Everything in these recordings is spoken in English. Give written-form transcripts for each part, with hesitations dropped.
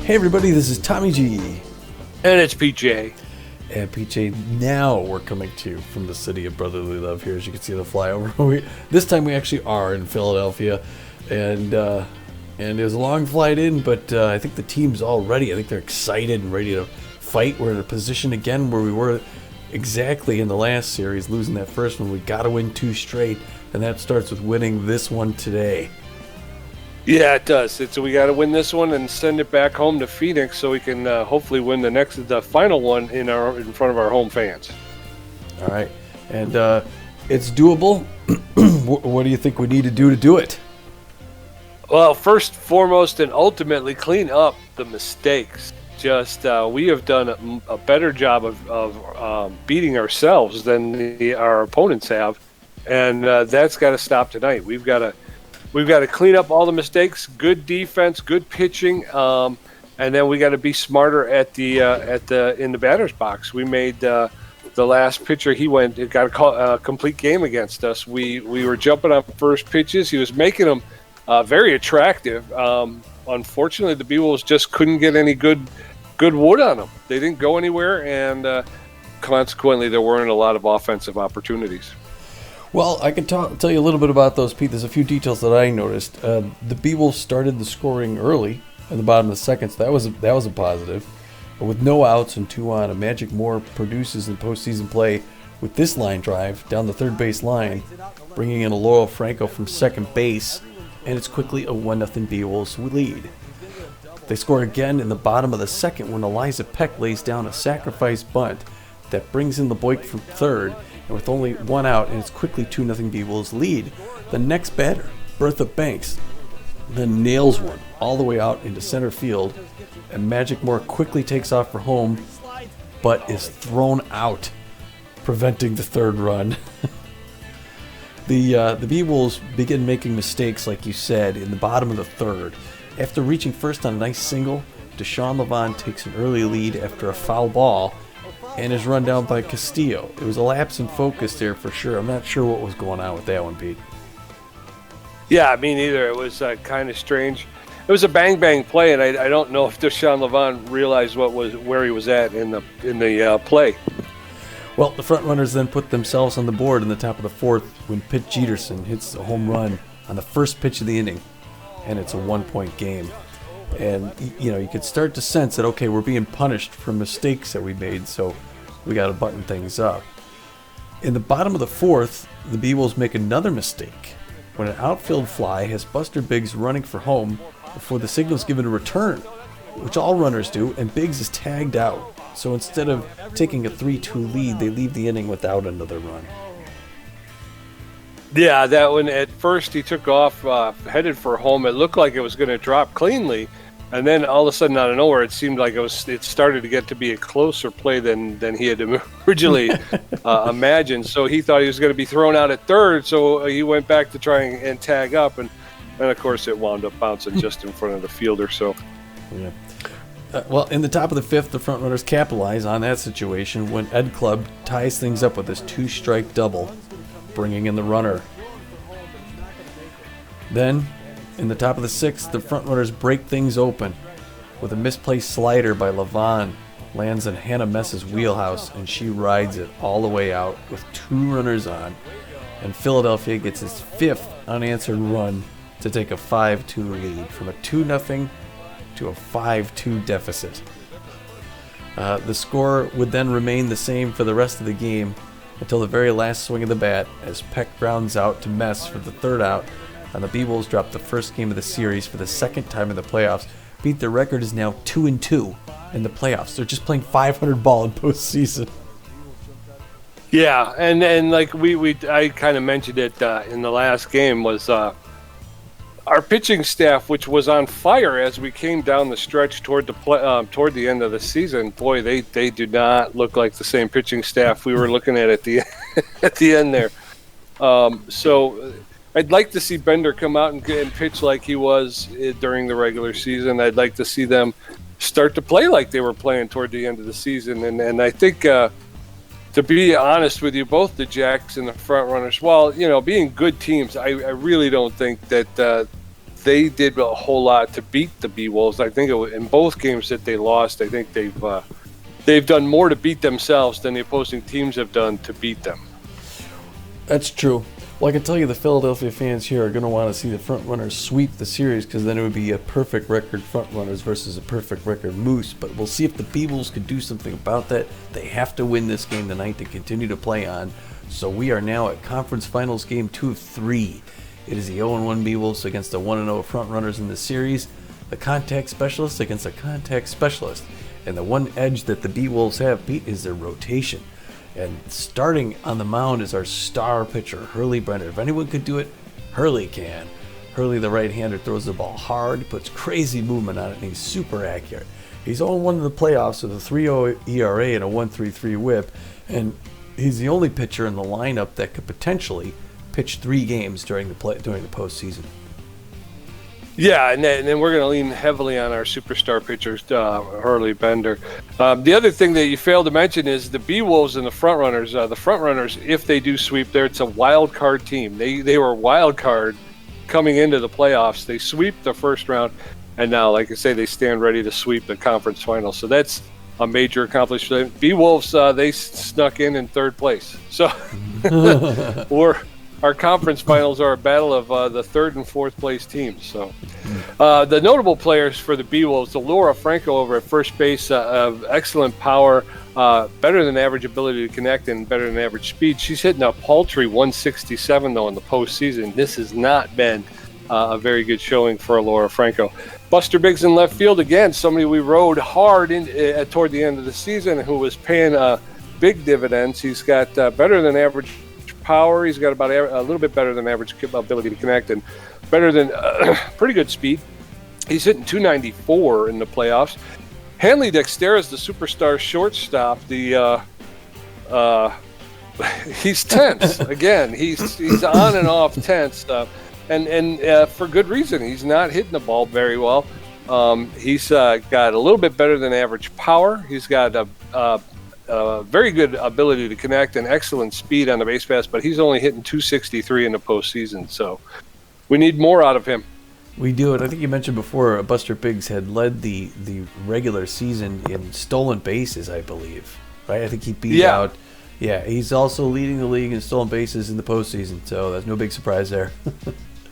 Hey everybody, this is Tommy G. And it's PJ. And PJ, now we're coming to you from the city of brotherly love here, as you can see the flyover. This time we actually are in Philadelphia, and it was a long flight in, but I think the team's all ready. I think they're excited and ready to fight. We're in a position again where we were exactly in the last series, losing that first one. We got to win 2 straight, and that starts with winning this one today. Yeah, it does. So we got to win this one and send it back home to Phoenix so we can hopefully win the final one in front of our home fans. All right, and it's doable. What do you think we need to do it? Well, first, foremost, and ultimately clean up the mistakes. Just we have done a better job of beating ourselves than our opponents have, and that's got to stop tonight. We've got to clean up all the mistakes. Good defense, good pitching, and then we got to be smarter in the batter's box. We made the last pitcher. It got a complete game against us. We were jumping on first pitches. He was making them very attractive. Unfortunately, the Beewolves just couldn't get any good wood on them. They didn't go anywhere, and consequently, there weren't a lot of offensive opportunities. Well, I can tell you a little bit about those, Pete. There's a few details that I noticed. The Beewolves started the scoring early in the bottom of the second, so that was a positive. But with no outs and 2 on, a Magic Moore produces in postseason play with this line drive down the third base line, bringing in a Laurel Franco from second base, and it's quickly a 1-0 Beewolves lead. They score again in the bottom of the second when Eliza Peck lays down a sacrifice bunt that brings in LeBoyk from third, and with only 1 out, and it's quickly 2-0 Beewolves lead. The next batter, Bertha Banks, then nails one all the way out into center field, and Magic Moore quickly takes off for home, but is thrown out, preventing the third run. The Beewolves begin making mistakes, like you said, in the bottom of the third. After reaching first on a nice single, Deshaun Levon takes an early lead after a foul ball and is run down by Castillo. It was a lapse in focus there for sure. I'm not sure what was going on with that one, Pete. Yeah, me neither. It was kind of strange. It was a bang play, and I don't know if Deshaun Levon realized where he was at in the play. Well, the Frontrunners then put themselves on the board in the top of the fourth when Pitt Jeterson hits a home run on the first pitch of the inning, and it's a 1-point game. And, you could start to sense that, okay, we're being punished for mistakes that we made, so we got to button things up. In the bottom of the fourth, the Beewolves make another mistake when an outfield fly has Buster Biggs running for home before the signal's given a return, which all runners do, and Biggs is tagged out. So instead of taking a 3-2 lead, they leave the inning without another run. Yeah, that one, at first he took off, headed for home. It looked like it was going to drop cleanly, and then all of a sudden, out of nowhere, it seemed like it started to get to be a closer play than he had originally imagined. So he thought he was going to be thrown out at third, so he went back to try and tag up, and of course it wound up bouncing just in front of the fielder. So, yeah. Well, in the top of the fifth, the Frontrunners capitalize on that situation when Ed Clubb ties things up with his 2-strike double, bringing in the runner. Then, in the top of the sixth, the Frontrunners break things open with a misplaced slider by Levon, lands in Hannah Mess's wheelhouse, and she rides it all the way out with 2 runners on, and Philadelphia gets its 5th unanswered run to take a 5-2 lead from a 2-0 to a 5-2 deficit. The score would then remain the same for the rest of the game until the very last swing of the bat as Peck grounds out to Mess for the 3rd out, and the Beewolves drop the first game of the series for the 2nd time in the playoffs. Pete, their record is now 2-2 in the playoffs. They're just playing 500 ball in postseason. Yeah, and like I kind of mentioned it in the last game, was our pitching staff, which was on fire as we came down the stretch toward the end of the season. Boy, they do not look like the same pitching staff we were looking at the at the end there. So I'd like to see Bender come out and pitch like he was during the regular season. I'd like to see them start to play like they were playing toward the end of the season. And I think, to be honest with you, both the Jacks and the Frontrunners, while being good teams, I really don't think that they did a whole lot to beat the Beewolves. I think in both games that they lost, I think they've done more to beat themselves than the opposing teams have done to beat them. That's true. Well, I can tell you the Philadelphia fans here are going to want to see the Frontrunners sweep the series, because then it would be a perfect record Frontrunners versus a perfect record Moose. But we'll see if the Beewolves could do something about that. They have to win this game tonight to continue to play on. So we are now at Conference Finals Game 2 of 3. It is the 0-1 Beewolves against the 1-0 Frontrunners in the series. The contact specialist against a contact specialist. And the one edge that the Beewolves have, Pete, is their rotation. And starting on the mound is our star pitcher, Hurley Brenner. If anyone could do it, Hurley can. Hurley, the right-hander, throws the ball hard, puts crazy movement on it, and he's super accurate. He's 0-1 in the playoffs with a 3.0 ERA and a 1.33 WHIP, and he's the only pitcher in the lineup that could potentially pitch 3 games during the postseason. Yeah, and then we're going to lean heavily on our superstar pitchers, Hurley Bender. The other thing that you failed to mention is the Beewolves and the Frontrunners. The Frontrunners, if they do sweep there, it's a wild card team. They were a wild card coming into the playoffs. They sweep the first round, and now, like I say, they stand ready to sweep the conference finals. So that's a major accomplishment. Beewolves, they snuck in third place. So our conference finals are a battle of the third and fourth place teams. So the notable players for the Beewolves, Laura Franco over at first base, excellent power, better than average ability to connect, and better than average speed. She's hitting a paltry 167 though in the postseason. This has not been a very good showing for Laura Franco. Buster Biggs in left field, again, somebody we rode hard toward the end of the season, who was paying big dividends. He's got better than average power. He's got about a little bit better than average ability to connect, and better than pretty good speed. He's hitting 294 in the playoffs. Hanley Dexter is the superstar shortstop. He's tense again. He's on and off tense, and for good reason. He's not hitting the ball very well. He's got a little bit better than average power. He's got a very good ability to connect and excellent speed on the base pass, but he's only hitting 263 in the postseason, so we need more out of him. We do it. I think you mentioned before Buster Biggs had led the regular season in stolen bases, I believe. Right? I think he beat out. Yeah, he's also leading the league in stolen bases in the postseason, so that's no big surprise there.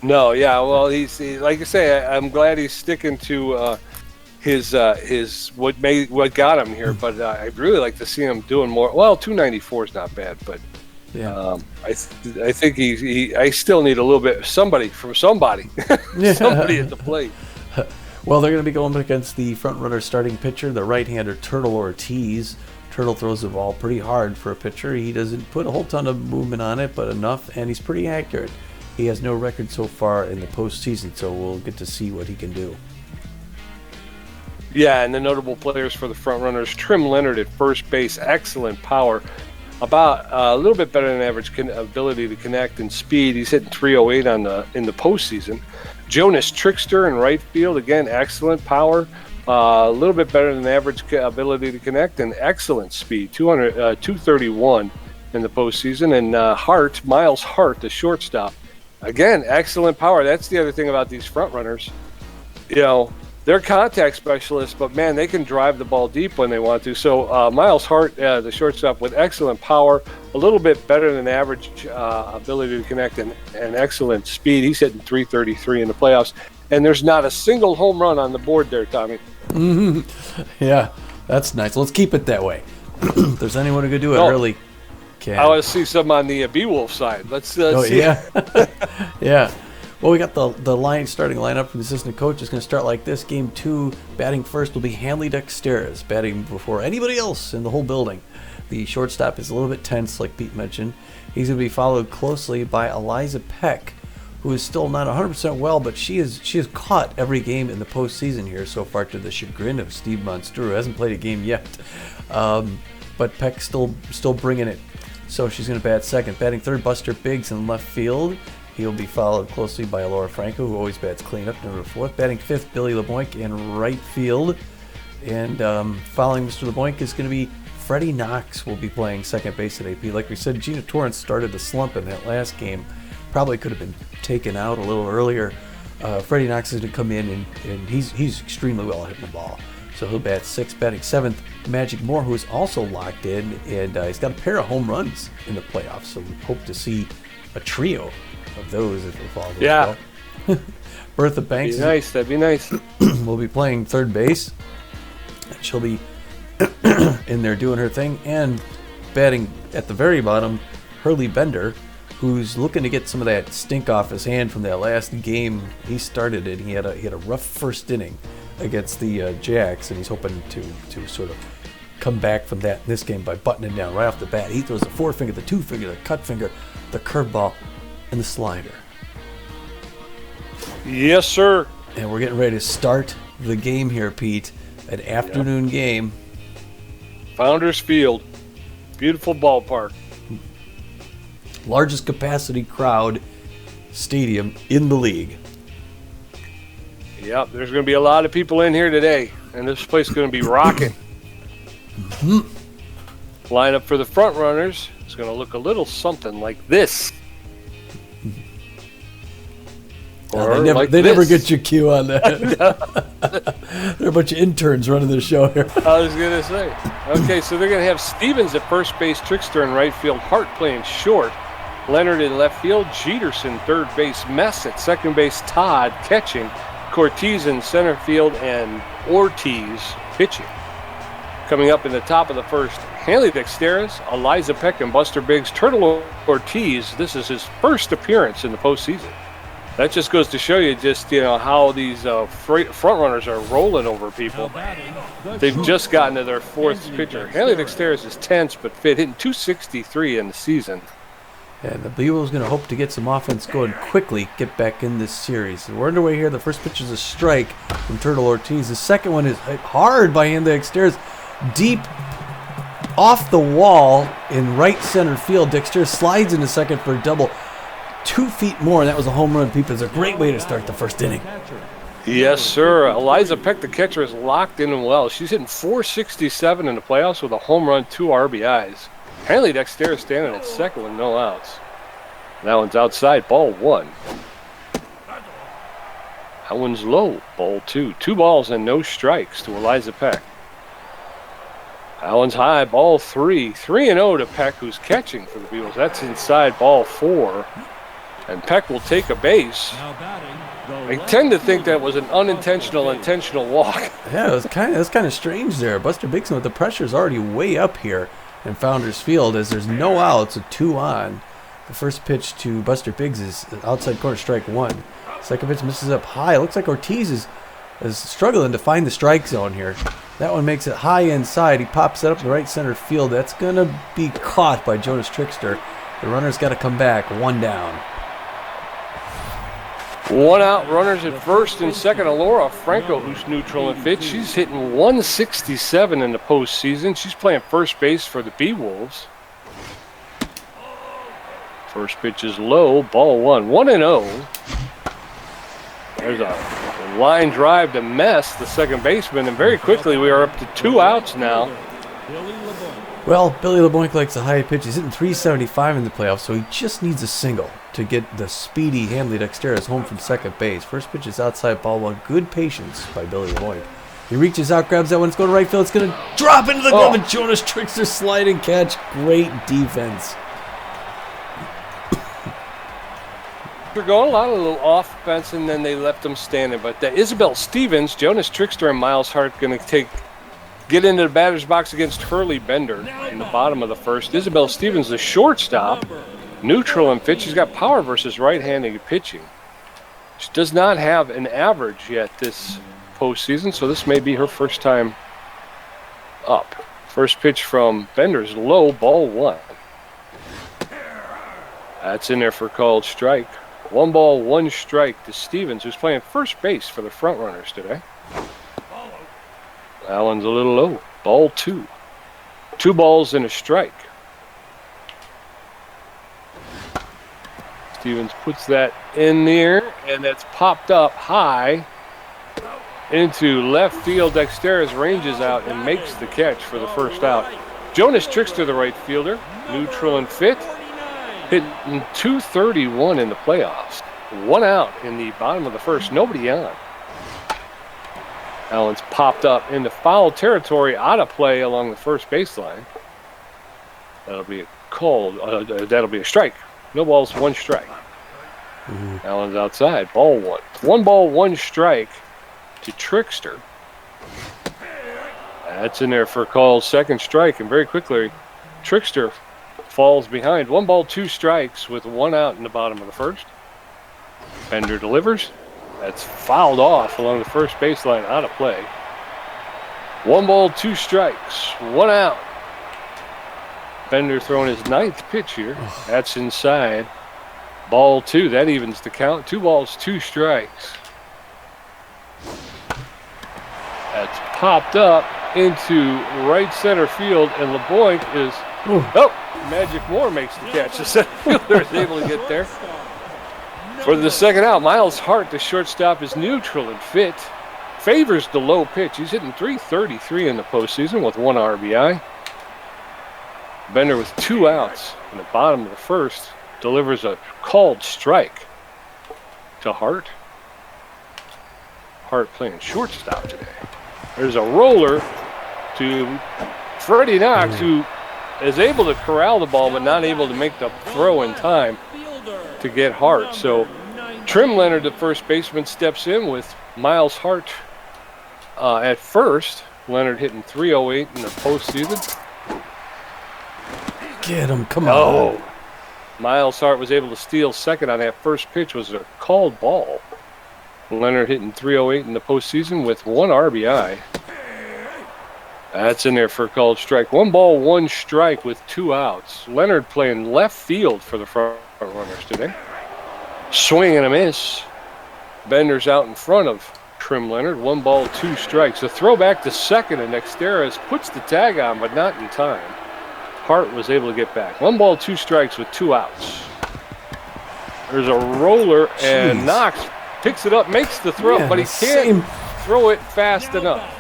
No, yeah, well, he's like I say, I'm glad he's sticking to his what got him here, but I'd really like to see him doing more. Well, 294 is not bad, but yeah, I think I still need a little bit somebody somebody at the plate. Well, they're going to be going against the front-runner starting pitcher, the right-hander Turtle Ortiz. Turtle throws the ball pretty hard for a pitcher. He doesn't put a whole ton of movement on it, but enough, and he's pretty accurate. He has no record so far in the postseason, so we'll get to see what he can do. Yeah, and the notable players for the Frontrunners, Trim Leonard at first base, excellent power, about a little bit better than average ability to connect and speed. He's hitting 308 in the postseason. Jonas Trickster in right field, again, excellent power, a little bit better than average ability to connect and excellent speed, 231 in the postseason. And Miles Hart, the shortstop, again, excellent power. That's the other thing about these Frontrunners. You know, they're contact specialists, but man, they can drive the ball deep when they want to. So Miles Hart, the shortstop, with excellent power, a little bit better than average ability to connect, and excellent speed. He's hitting 333 in the playoffs, and there's not a single home run on the board there, Tommy. Mm-hmm. Yeah, that's nice. Let's keep it that way. If there's anyone who could do it, really can. I want to see some on the Beewolf side. Let's see. Yeah. Yeah. Well, we got the starting lineup from the assistant coach. It's going to start like this. Game 2, batting first will be Hanley Dexteris, batting before anybody else in the whole building. The shortstop is a little bit tense, like Pete mentioned. He's going to be followed closely by Eliza Peck, who is still not 100% well, but she has caught every game in the postseason here so far, to the chagrin of Steve Monster, who hasn't played a game yet. But Peck's still bringing it. So she's going to bat second. Batting third, Buster Biggs in left field. He'll be followed closely by Laura Franco, who always bats cleanup, number 4th. Batting 5th, Billy LeBoink in right field. And following Mr. LeBoink is going to be Freddy Knox, will be playing second base at AP. Like we said, Gina Torrance started the slump in that last game. Probably could have been taken out a little earlier. Freddy Knox is going to come in, and he's extremely well hitting the ball. So he'll bat 6th, batting 7th. Magic Moore, who is also locked in, and he's got a pair of home runs in the playoffs. So we hope to see a trio of those if it all goes well. Bertha Banks. That'd be nice. Will be playing third base. And she'll be in there doing her thing. And batting at the very bottom, Hurley Bender, who's looking to get some of that stink off his hand from that last game he started it. He had a rough first inning against the Jacks, and he's hoping to sort of come back from that in this game by buttoning down right off the bat. He throws the forefinger, the two finger, the cut finger, the curveball, and the slider. Yes, sir. And we're getting ready to start the game here, Pete. An afternoon game. Founders Field. Beautiful ballpark. Largest capacity crowd stadium in the league. Yep, there's going to be a lot of people in here today, and this place is going to be rocking. Lineup for the Frontrunners is going to look a little something like this. They never get your cue on that. They're a bunch of interns running the show here. I was going to say. Okay, so they're going to have Stevens at first base, Trickster in right field, Hart playing short, Leonard in left field, Jeterson third base, Mess at second base, Todd catching, Cortez in center field, and Ortiz pitching. Coming up in the top of the first, Hanley Dexteris, Eliza Peck, and Buster Biggs. Turtle Ortiz, this is his first appearance in the postseason. That just goes to show you just, how these front runners are rolling over people. They've just gotten to their fourth pitcher. Hanley Dexteris is tense but fit, hitting .263 in the season. And the Beewolves going to hope to get some offense going quickly, get back in this series. And we're underway here. The first pitch is a strike from Turtle Ortiz. The second one is hit hard by Hanley Dexteris, deep off the wall in right center field. Dexteris slides into second for a double. 2 feet more, and that was a home run, people. It's a great way to start the first inning. Yes, sir. Eliza Peck, the catcher, is locked in and well. She's hitting .467 in the playoffs with a home run, 2 RBIs. Hanley Dexteris standing at second with no outs. That one's outside, ball 1. That one's low, ball 2. 2 balls and no strikes to Eliza Peck. That one's high, ball 3. 3-0 to Peck, who's catching for the Beatles. That's inside, ball 4. And Peck will take a base. I tend to think that was an intentional walk. Yeah, it was kind of strange there. Buster Biggs, with the pressure is already way up here in Founders Field as there's no outs, a 2 on. The first pitch to Buster Biggs is outside corner, strike 1. Second pitch misses up high. It looks like Ortiz is struggling to find the strike zone here. That one makes it high inside. He pops that up in the right center field. That's going to be caught by Jonas Trickster. The runner's got to come back, 1 down. 1 out, runners at first and second. Alora Franco, who's neutral and fit. She's hitting .167 in the postseason. She's playing first base for the Beewolves. First pitch is low, ball 1. 1-0. There's a line drive to Mess, the second baseman, and very quickly we are up to 2 outs now. Well, Billy LeBoink likes a high pitch. He's hitting .375 in the playoffs, so he just needs a single to get the speedy Hanley Dexteris home from second base. First pitch is outside, ball 1. Good patience by Billy LeBoink. He reaches out, grabs that one. It's going to right field. It's going to drop into the glove, and Jonas Trickster sliding catch. Great defense. They're going a lot of little offense, and then they left them standing. But Isabel Stevens, Jonas Trickster, and Miles Hart going to get into the batter's box against Hurley Bender in the bottom of the first. Isabel Stevens, the shortstop, neutral and fit. She's got power versus right-handed pitching. She does not have an average yet this postseason, so this may be her first time up. First pitch from Bender's low, ball 1. That's in there for called strike. 1 ball, 1 strike to Stevens, who's playing first base for the Frontrunners today. That one's a little low. Ball 2. 2 balls and a strike. Stevens puts that in there, and that's popped up high into left field. Dexteris ranges out and makes the catch for the first out. Jonas Trickster, the right fielder, neutral and fit, hitting .231 in the playoffs. 1 out in the bottom of the first. Nobody on. Allen's popped up into foul territory, out of play along the first baseline. That'll be a call. That'll be a strike. No balls, 1 strike. Allen's outside. Ball 1. 1 ball, 1 strike to Trickster. That's in there for a call. Second strike, and very quickly, Trickster falls behind. 1 ball, 2 strikes with 1 out in the bottom of the first. Bender delivers. That's fouled off along the first baseline, out of play. 1 ball, 2 strikes, 1 out. Bender throwing his 9th pitch here. That's inside. Ball 2. That evens the count. 2 balls, 2 strikes. That's popped up into right center field, and LeBoink is. Oh, Magic Moore makes the catch. The center fielder is able to get there. For the second out, Miles Hart, the shortstop, is neutral and fit. Favors the low pitch. He's hitting .333 in the postseason with 1 RBI. Bender with 2 outs in the bottom of the first delivers a called strike to Hart. Hart playing shortstop today. There's a roller to Freddy Knox, who is able to corral the ball but not able to make the throw in time to get Hart. So Trim Leonard, the first baseman, steps in with Miles Hart at first. Leonard hitting .308 in the postseason. Get him, come on. Oh, Miles Hart was able to steal second on that first pitch. Was a called ball. Leonard hitting .308 in the postseason with 1 RBI. That's in there for a called strike. 1 ball, 1 strike with 2 outs. Leonard playing left field for the Frontrunners today. Swing and a miss. Bender's out in front of Trim Leonard. 1 ball, 2 strikes. A throw back to second, and Nexteris puts the tag on, but not in time. Hart was able to get back. 1 ball, 2 strikes with 2 outs. There's a roller, and Knox picks it up, makes the throw, but he can't throw it fast enough.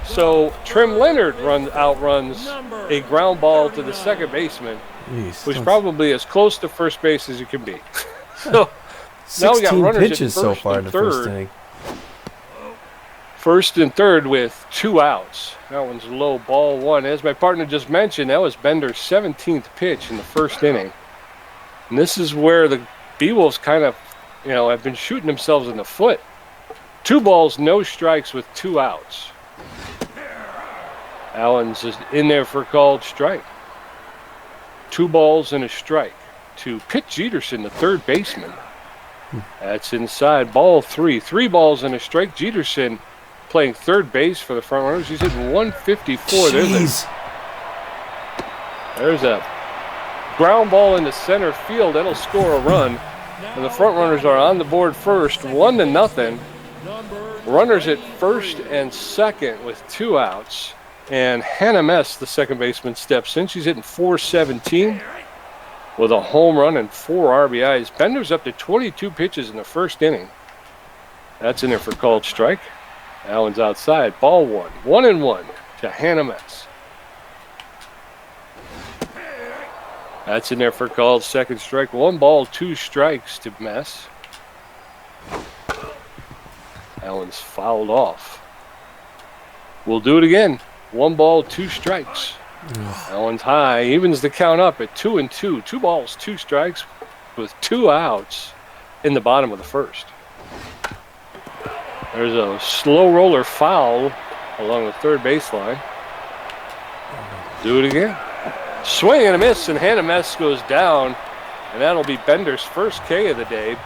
So Trim Leonard outruns a ground ball to the second baseman, who's probably as close to first base as you can be. So now we got runners pitches at so first far in and the first third. inning. First and third with 2 outs. That one's low, ball 1. As my partner just mentioned, that was Bender's 17th pitch in the first inning. And this is where the Beewolves kind of, have been shooting themselves in the foot. 2 balls, no strikes with 2 outs. Allen's is in there for a called strike. 2 balls and a strike to Pitt Jeterson, the third baseman. That's inside, ball 3. 3 balls and a strike. Jeterson playing third base for the Frontrunners. He's hitting .154. There's a ground ball into center field. That'll score a run. And the Frontrunners are on the board first, 1-0. Runners at first and second with 2 outs. And Hannah Mess, the second baseman, steps in. She's hitting .417 with a home run and 4 RBIs. Bender's up to 22 pitches in the first inning. That's in there for called strike. Allen's outside. Ball 1. 1-1 to Hannah Mess. That's in there for called second strike. 1 ball, 2 strikes to Mess. Allen's fouled off. We'll do it again. 1 ball, 2 strikes. Allen's high. Evens the count up at 2-2. 2 balls, 2 strikes with 2 outs in the bottom of the first. There's a slow roller foul along the third baseline. Do it again. Swing and a miss, and Hannah Mess goes down, and that'll be Bender's first K of the day.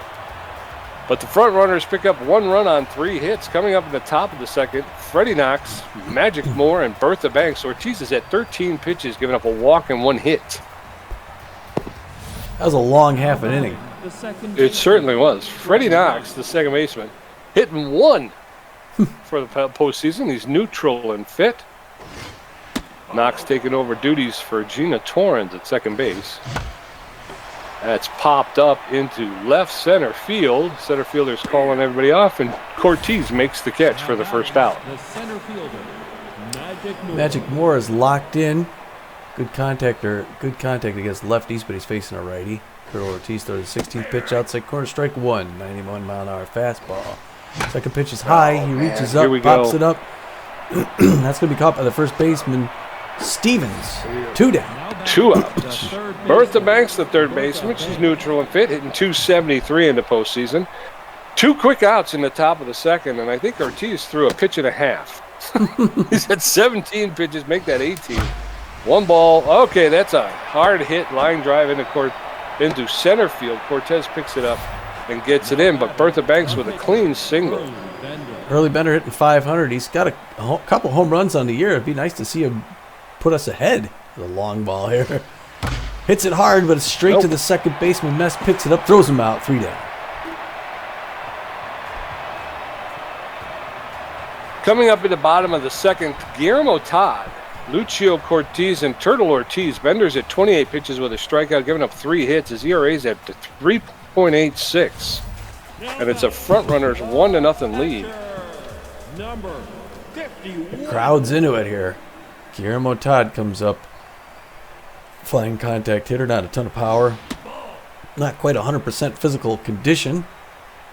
But the Frontrunners pick up 1 run on 3 hits. Coming up in the top of the second, Freddy Knox, Magic Moore, and Bertha Banks. Ortiz is at 13 pitches, giving up a walk and 1 hit. That was a long half an inning. It certainly was. Freddy Knox, the second baseman, hitting 1 for the postseason. He's neutral and fit. Knox taking over duties for Gina Torrens at second base. That's popped up into left center field. Center fielder's calling everybody off, and Cortez makes the catch for the first out. The center fielder, Magic Moore is locked in. Good contact against lefties, but he's facing a righty. Turtle Ortiz throws the 16th pitch outside corner, strike one. 91-mile-an-hour fastball. Second pitch is high. He reaches up, pops it up. That's going to be caught by the first baseman, Stevens. 2 down. 2 outs. Bertha Banks, the third baseman. She's neutral and fit, hitting 273 in the postseason. 2 quick outs in the top of the second, and I think Ortiz threw a pitch and a half. He's had 17 pitches, make that 18. 1 ball. Okay, that's a hard hit line drive into center field. Cortez picks it up and gets it in, but Bertha Banks with a clean single. Hurley Bender hitting 500. He's got a couple home runs on the year. It'd be nice to see him put us ahead. The long ball here. Hits it hard, but it's straight to the second baseman. Mess picks it up, throws him out. 3 down. Coming up at the bottom of the second, Guillermo Todd, Lucio Cortez, and Turtle Ortiz. Bender's at 28 pitches with a strikeout, giving up 3 hits. His ERA's at 3.86. And it's a Frontrunners 1-0 lead. The crowd's into it here. Guillermo Todd comes up. Flying contact hitter, not a ton of power. Not quite 100% physical condition.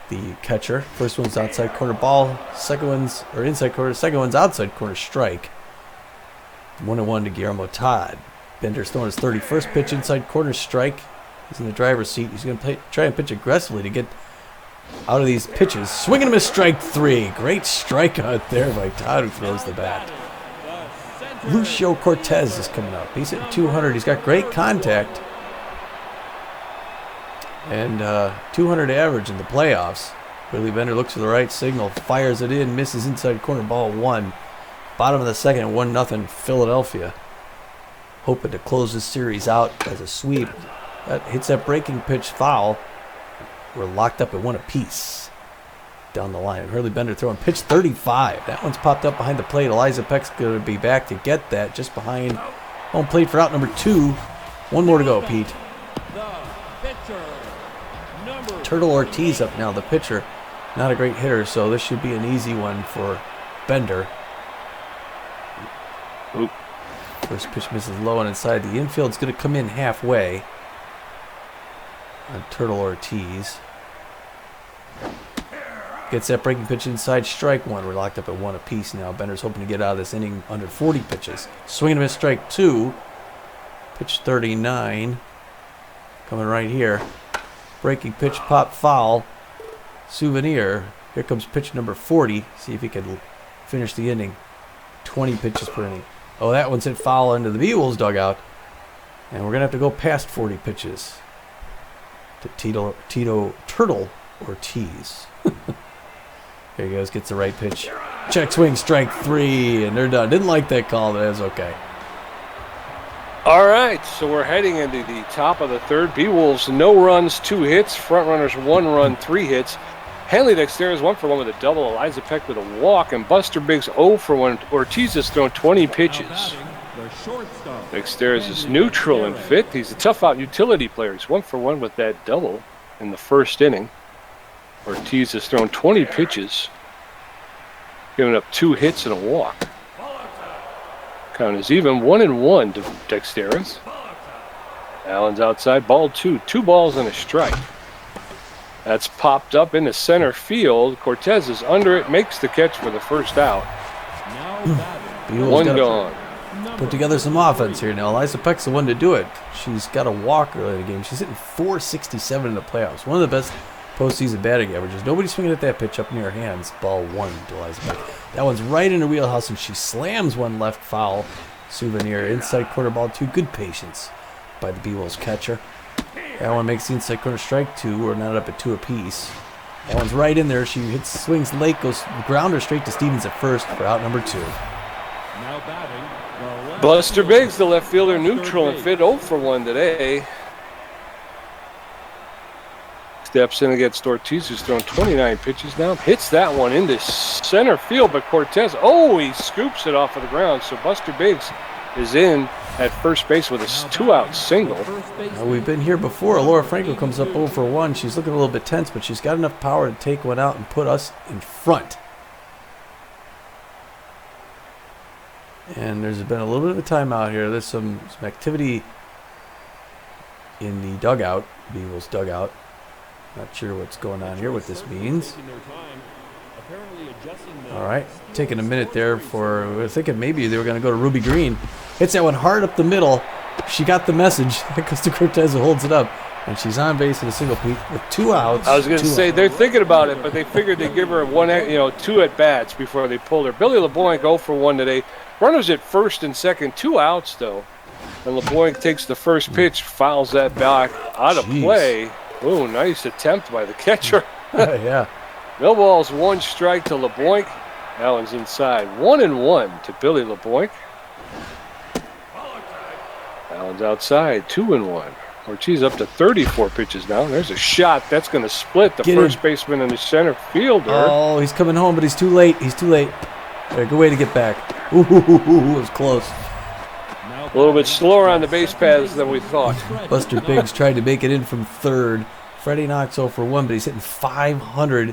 The catcher. First one's outside corner ball. Second one's inside corner. Second one's outside corner strike. 1-1 to Guillermo Todd. Bender's throwing his 31st pitch inside corner strike. He's in the driver's seat. He's going to try and pitch aggressively to get out of these pitches. Swinging him a strike 3. Great strikeout there by Todd, who throws the bat. Lucio Cortez is coming up. He's hitting 200. He's got great contact. And 200 average in the playoffs. Billy Bender looks for the right signal, fires it in, misses inside corner, ball 1. Bottom of the second, 1-0 Philadelphia. Hoping to close this series out as a sweep. That hits that breaking pitch foul. We're locked up at 1 apiece down the line. Hurley Bender throwing pitch 35. That one's popped up behind the plate. Eliza Peck's going to be back to get that just behind home plate for out number 2. 1 more to go, Pete. Turtle Ortiz up now, the pitcher. Not a great hitter, so this should be an easy one for Bender. Oop. First pitch misses low and inside. The infield's going to come in halfway on Turtle Ortiz. Gets that breaking pitch inside, strike 1. We're locked up at 1 apiece now. Bender's hoping to get out of this inning under 40 pitches. Swinging and a miss, strike 2. Pitch 39. Coming right here. Breaking pitch, pop foul. Souvenir. Here comes pitch number 40. See if he can finish the inning. 20 pitches per inning. Oh, that one's hit foul into the Beewolves dugout. And we're going to have to go past 40 pitches to Tito Turtle Ortiz. There he goes, gets the right pitch. Check swing, strike 3, and they're done. Didn't like that call, but it was okay. All right, so we're heading into the top of the third. Beewolves, no runs, 2 hits. Frontrunners, 1 run, 3 hits. Hanley Dexter's 1 for 1 with a double. Eliza Peck with a walk. And Buster Biggs 0 for 1. Ortiz has thrown 20 pitches. Dexter's is neutral and fit. He's a tough-out utility player. He's 1 for 1 with that double in the first inning. Ortiz has thrown 20 pitches, giving up 2 hits and a walk. Count is even, 1-1 to Dexteris. Allen's outside, ball 2. 2 balls and a strike. That's popped up into center field. Cortez is under it, makes the catch for the first out. 1 gone. Put together some offense here now. Eliza Peck's the one to do it. She's got a walk early in the game. She's hitting .467 in the playoffs. One of the best postseason batting averages. Nobody's swinging at that pitch up near her hands. Ball 1 to Eliza Peck. That one's right in her wheelhouse, and she slams one left foul. Souvenir. Inside corner, ball 2. Good patience by the Beewolves catcher. That one makes the inside corner, strike 2. We're not up at 2 apiece. That one's right in there. She hits, swings late, goes grounder straight to Stevens at first for out number 2. Now batting, Buster Biggs, the left fielder, neutral and fit, 0 for 1 today. Steps in against Ortiz, who's thrown 29 pitches now. Hits that one into center field, but Cortez, he scoops it off of the ground. So Buster Biggs is in at first base with a 2-out single. Now, we've been here before. Laura Franco comes up 0 for 1. She's looking a little bit tense, but she's got enough power to take one out and put us in front. And there's been a little bit of a timeout here. There's some activity in the dugout. Beewolves dugout. Not sure what's going on here, what this means. All right, taking a minute there for, we were thinking maybe they were going to go to Ruby Green. Hits that one hard up the middle. She got the message because the Cortez holds it up. And she's on base in a single Pete with 2 outs. I was going to say they're thinking about it, but they figured they'd give her 2 at bats before they pulled her. Billy LeBlanc 0 for 1 today. Runners at first and second, 2 outs though. And LeBlanc takes the first pitch, fouls that back out of play. Oh, nice attempt by the catcher. Yeah. No balls, 1 strike to LeBlanc. That one's inside. 1-1 to Billy LeBlanc. That one's outside. 2-1. Ortiz up to 34 pitches now. There's a shot. That's going to split the first baseman and the center fielder. Oh, he's coming home, but he's too late. He's too late. Good way to get back. Ooh, it was close. A little bit slower on the base paths than we thought. Buster Biggs tried to make it in from third. Freddy Knox 0 for 1, but he's hitting 500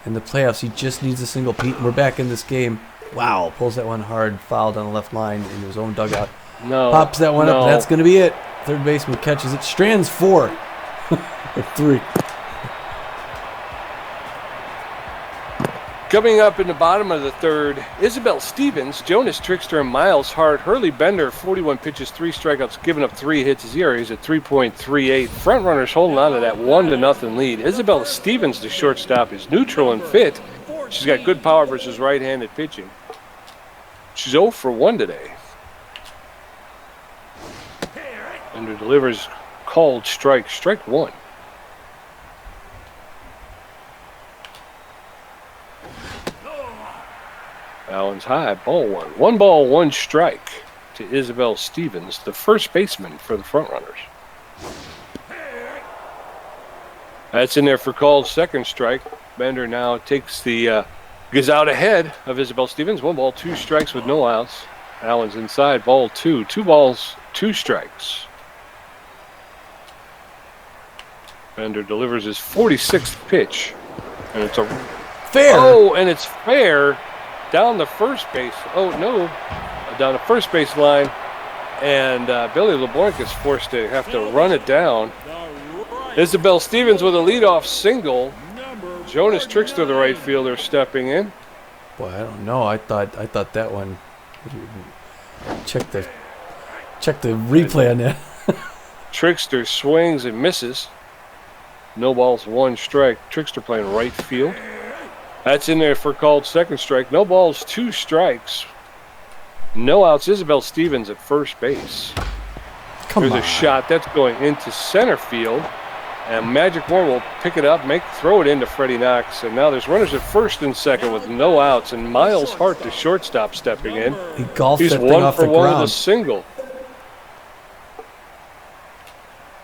in the playoffs. He just needs a single Pete, and we're back in this game. Wow, pulls that one hard, fouled on the left line in his own dugout. No. Pops that one up, and that's going to be it. Third baseman catches it. Strands 4. Or 3. Coming up in the bottom of the third, Isabel Stevens, Jonas Trickster, and Miles Hart. Hurley Bender, 41 pitches, 3 strikeouts, giving up 3 hits. His ERA is at 3.38. Frontrunners holding on to that 1-0 lead. Isabel Stevens, the shortstop, is neutral and fit. She's got good power versus right-handed pitching. She's 0 for 1 today. Bender delivers called strike 1. That one's high, ball 1. 1 ball, 1 strike to Isabel Stevens, the first baseman for the Frontrunners. That's in there for called second strike. Bender now takes gets out ahead of Isabel Stevens. 1 ball, 2 strikes with no outs. That one's inside, ball 2. 2 balls, 2 strikes. Bender delivers his 46th pitch, and it's a fair. Oh, and it's fair down the first base. Oh no, down the first base line, and Billy LeBlanc is forced to have to run it down. Isabel Stevens with a leadoff single. Jonas Trickster, the right fielder, stepping in. Boy, I don't know. I thought that one. Check the replay on that. Trickster swings and misses. No balls, 1 strike. Trickster playing right field. That's in there for called second strike. No balls, 2 strikes. No outs. Isabel Stevens at first base. There's a shot that's going into center field. And Magic Moore will pick it up, throw it into Freddy Knox. And now there's runners at first and second with no outs. And Miles Hart, the shortstop, stepping in. He's 1 for 1 with a single.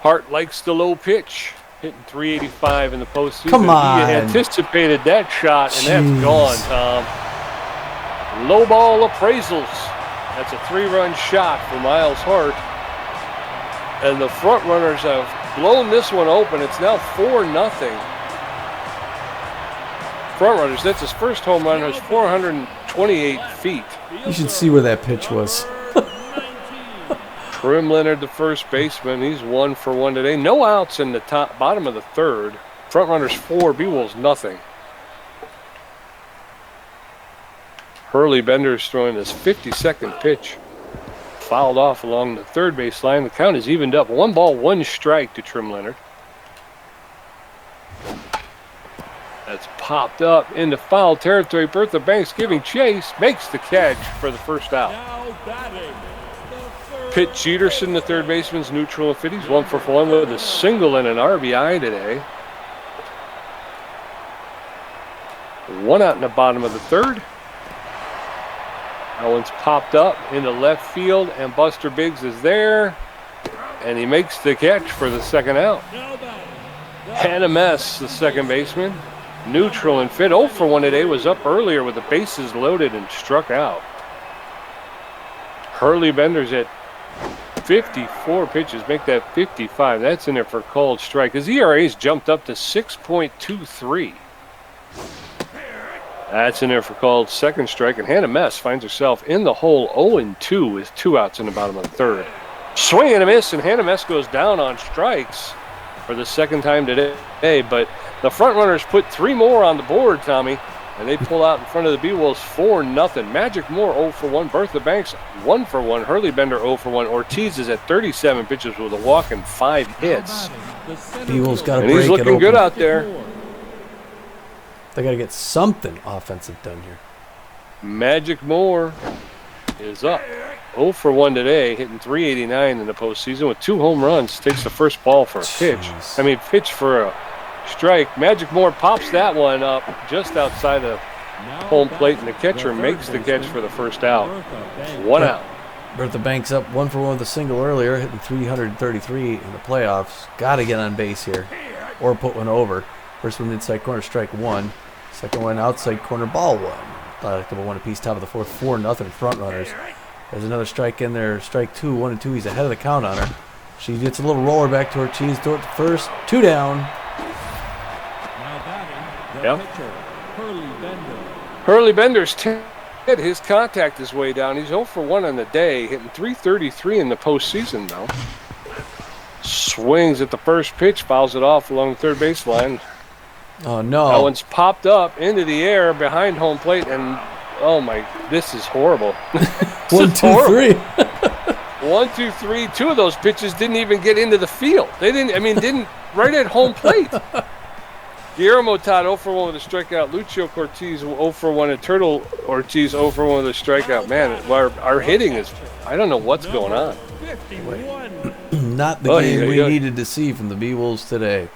Hart likes the low pitch. Hitting 385 in the postseason. Come on. He anticipated that shot, and that's gone, Tom. Low ball appraisals. That's a 3-run shot for Miles Hart. And the Frontrunners have blown this one open. It's now 4-0. Frontrunners, that's his first home run. It was 428 feet. You should see where that pitch was. Trim Leonard, the first baseman, he's 1 for 1 today. No outs in the bottom of the third. Frontrunners 4, Beewolves nothing. Hurley Bender is throwing his 52nd pitch. Fouled off along the third base line. The count is evened up. 1 ball, 1 strike to Trim Leonard. That's popped up into foul territory. Bertha Banks giving chase. Makes the catch for the first out. Pitt Cheaterson, the third baseman's neutral and fit. He's 1 for 1 with a single and an RBI today. 1 out in the bottom of the third. That one's popped up into left field, and Buster Biggs is there, and he makes the catch for the second out. Hannah Mess, the second baseman, neutral and fit. 0 for 1 today, was up earlier with the bases loaded and struck out. Hurley Bender's at 54 pitches, make that 55. That's in there for called strike. His ERA's jumped up to 6.23. That's in there for called second strike, and Hannah Mess finds herself in the hole 0-2 with 2 outs in the bottom of the third. Swing and a miss, and Hannah Mess goes down on strikes. for the second time today. But the Frontrunners put 3 more on the board, Tommy, and they pull out in front of the Beewolves 4-0. Magic Moore 0 for 1. Bertha Banks 1 for 1. Hurley Bender 0 for 1. Ortiz is at 37 pitches with a walk and 5 hits. Beewolves got to break it open. And he's looking good out there. They got to get something offensive done here. Magic Moore is up 0 for 1 today, hitting .389 in the postseason with 2 home runs. Takes the first ball for a pitch. Pitch for a strike. Magic Moore pops that one up just outside of home plate, and the catcher makes the catch for the first out. 1 out. Bertha Banks up 1 for 1 with a single earlier, hitting .333 in the playoffs. Got to get on base here or put one over. First one inside corner, strike 1. Second one outside corner, ball 1. Couple 1 apiece, top of the fourth, 4-0 Frontrunners. There's another strike in there, strike 2, 1 and 2. He's ahead of the count on her. She gets a little roller back to Ortiz, throw it to first, 2 down. Now batting, the pitcher, Hurley Bender. Hurley Bender's hit his contact his way down. He's 0 for 1 on the day, hitting .333 in the postseason though. Swings at the first pitch, fouls it off along the third baseline. Oh no! That one's popped up into the air behind home plate, and oh my, this is horrible. 1, 2, 3. 1, 2, 3. 2 of those pitches didn't even get into the field. They didn't right at home plate. Guillermo Todd 0 for 1 with a strikeout. Lucio Cortez 0 for 1, and Turtle Ortiz 0 for 1 with a strikeout. Man, our hitting is, I don't know what's going on. Not the game we needed to see from the Beewolves today.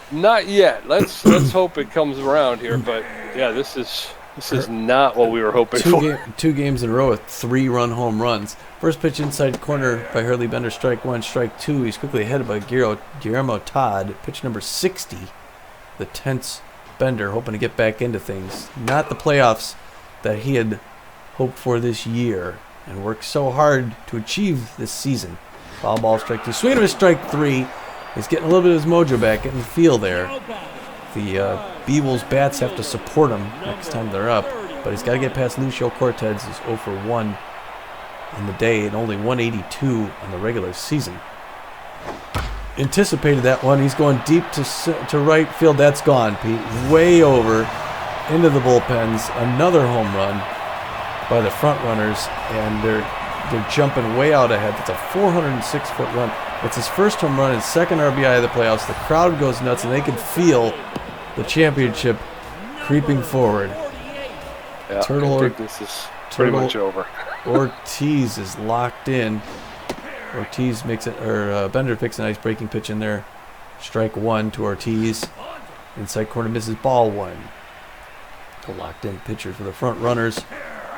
Not yet. Let's hope it comes around here. But yeah, this is not what we were hoping for. 2 games in a row with 3-run home runs. First pitch inside corner by Hurley Bender, strike 1, strike 2. He's quickly ahead by Guillermo Todd. Pitch number 60. The tense Bender hoping to get back into things. Not the playoffs that he had hoped for this year and worked so hard to achieve this season. Foul ball, strike 2. Swing of a strike 3. He's getting a little bit of his mojo back, getting the feel there. The Beewolves bats have to support him next time they're up, but he's got to get past Lucio Cortez. He's 0 for 1 in the day and only 182 on the regular season. Anticipated that one. He's going deep to right field. That's gone, Pete. Way over into the bullpens. Another home run by the Frontrunners, and they're jumping way out ahead. That's a 406-foot run. It's his first home run and second RBI of the playoffs. The crowd goes nuts, and they can feel the championship creeping forward. Yeah, I think this is pretty much over. Ortiz is locked in. Ortiz Bender picks a nice breaking pitch in there. Strike 1 to Ortiz. Inside corner misses, ball 1. A locked in pitcher for the Frontrunners.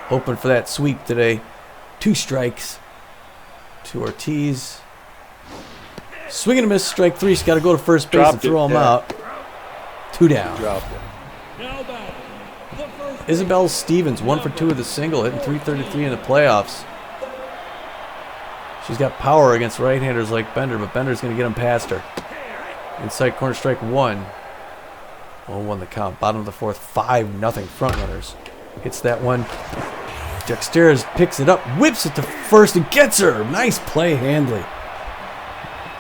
Hoping for that sweep today. 2 strikes to Ortiz. Swing and a miss, strike 3. He's got to go to first base and throw him out. 2 down. Dropped it. Isabel Stevens 1 for 2 with a single, hitting .333 in the playoffs. She's got power against right-handers like Bender, but Bender's going to get him past her. Inside corner, strike 1. 0-1 the count. Bottom of the fourth, 5-0 Frontrunners. Hits that one. Dexteras picks it up, whips it to first, and gets her. Nice play, Handley.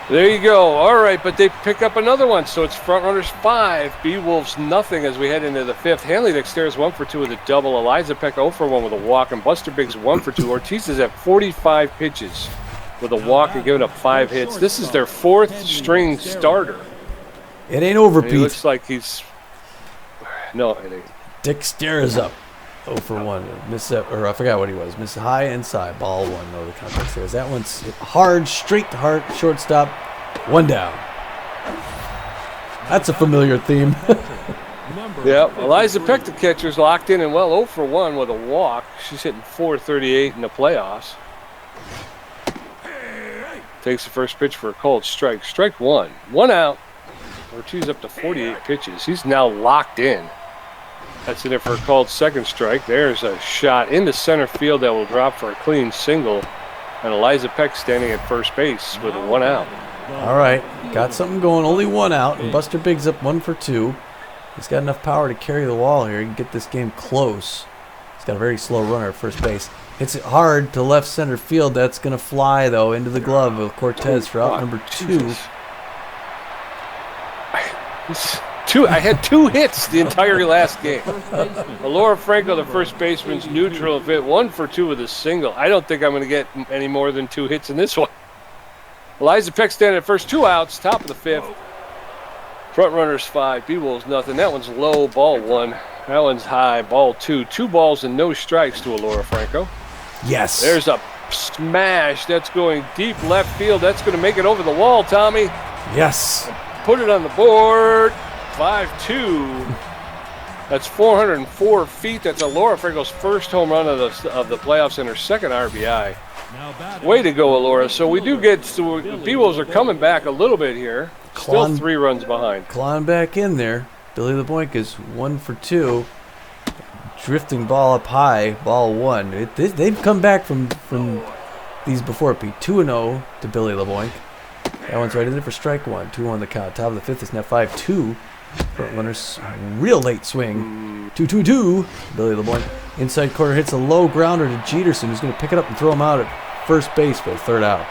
There you go. All right, but they pick up another one, so it's Frontrunners 5, Beewolves nothing as we head into the 5th. Hanley Dexteras 1 for 2 with a double. Eliza Peck 0 for 1 with a walk, and Buster Biggs 1 for 2. Ortiz is at 45 pitches with a walk and giving up 5 hits. This is their 4th string starter. It ain't over, Pete. He looks like he's... No, it ain't. Dexteras up. 0 for 1. I forgot what he was. Miss high inside. Ball 1. No, the context there. That one's hard, straight to heart, shortstop. 1 down. That's a familiar theme. Yeah, Eliza Peck, the catcher's locked in and well 0 for 1 with a walk. She's hitting .438 in the playoffs. Takes the first pitch for a cold strike. Strike 1. 1 out. Ortiz up to 48 pitches. He's now locked in. That's in it for a called second strike. There's a shot into center field that will drop for a clean single. And Eliza Peck standing at first base with 1 out. All right. Got something going. Only 1 out. And Buster Biggs up 1 for 2. He's got enough power to carry the wall here. He can get this game close. He's got a very slow runner at first base. Hits it hard to left center field. That's going to fly, though, into the glove of Cortez for out number 2. I had 2 hits the entire last game. Laura Franco, the first baseman's neutral and fit, 1 for 2 with a single. I don't think I'm going to get any more than 2 hits in this one. Eliza Peck standing at first, 2 outs, top of the 5th. Frontrunners 5, Beewolves nothing. That one's low, ball 1. That one's high, ball 2. 2 balls and no strikes to Laura Franco. Yes. There's a smash. That's going deep left field. That's going to make it over the wall, Tommy. Yes. Put it on the board. 5-2. That's 404 feet. That's Laura Franco's first home run of the playoffs and her second RBI. Way to go, Laura. So we do get the Beewolves are coming back a little bit here. Still 3 runs behind. Clawing back in there. Billy LeBoink is 1 for 2. Drifting ball up high, ball 1. They've come back from these before, Pete. 2-0 to Billy LeBoink. That one's right in there for strike 1. 2-1 the count. Top of the 5th is now 5-2. Frontrunners, real late swing. 2-2-2. Billy LeBoink. Inside corner hits a low grounder to Jeterson, who's going to pick it up and throw him out at first base for the 3rd out.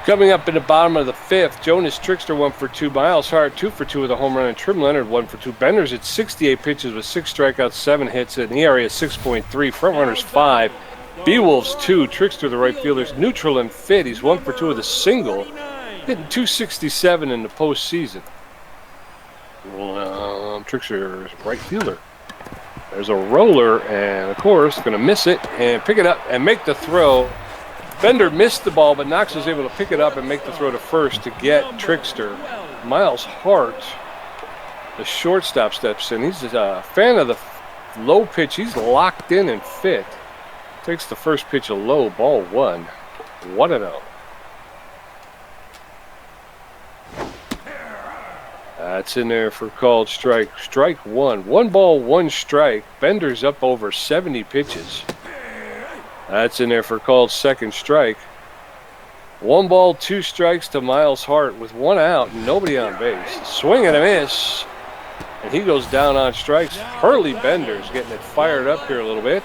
Coming up in the bottom of the 5th, Jonas Trickster 1 for 2. Miles Hart 2 for 2 with a home run, and Trim Leonard 1 for 2. Benders at 68 pitches with 6 strikeouts, 7 hits, and an ERA of 6.3. Frontrunners 5. Beewolves 2. Trickster, the right fielder's neutral and fit. He's 1 for 2 with a single, hitting 267 in the postseason. Trickster's right fielder. There's a roller, and of course, going to miss it and pick it up and make the throw. Bender missed the ball, but Knox was able to pick it up and make the throw to first to get Trickster. Miles Hart, the shortstop, steps in. He's a fan of the low pitch. He's locked in and fit. Takes the first pitch a low, ball 1. 1-0. That's in there for called strike. Strike 1. 1 ball, 1 strike. Bender's up over 70 pitches. That's in there for called second strike. 1 ball, 2 strikes to Miles Hart with 1 out and nobody on base. Swing and a miss. And he goes down on strikes. Hurley Bender's getting it fired up here a little bit.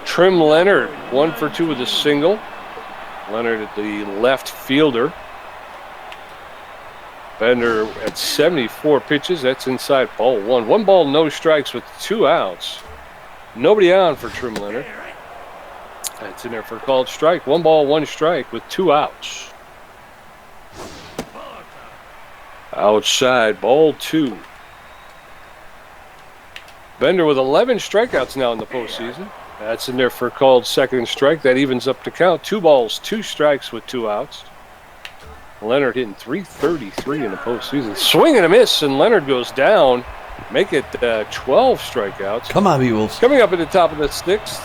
Trim Leonard, 1 for 2 with a single. Leonard at the left fielder. Bender at 74 pitches. That's inside ball 1. 1 ball, no strikes with 2 outs. Nobody on for Trim Leonard. That's in there for a called strike. 1 ball, 1 strike with 2 outs. Outside, ball 2. Bender with 11 strikeouts now in the postseason. That's in there for a called second strike. That evens up the count. 2 balls, 2 strikes with 2 outs. Leonard hitting .333 in the postseason. Swing and a miss, and Leonard goes down. Make it 12 strikeouts. Come on, Beewolves. Coming up at the top of the 6th,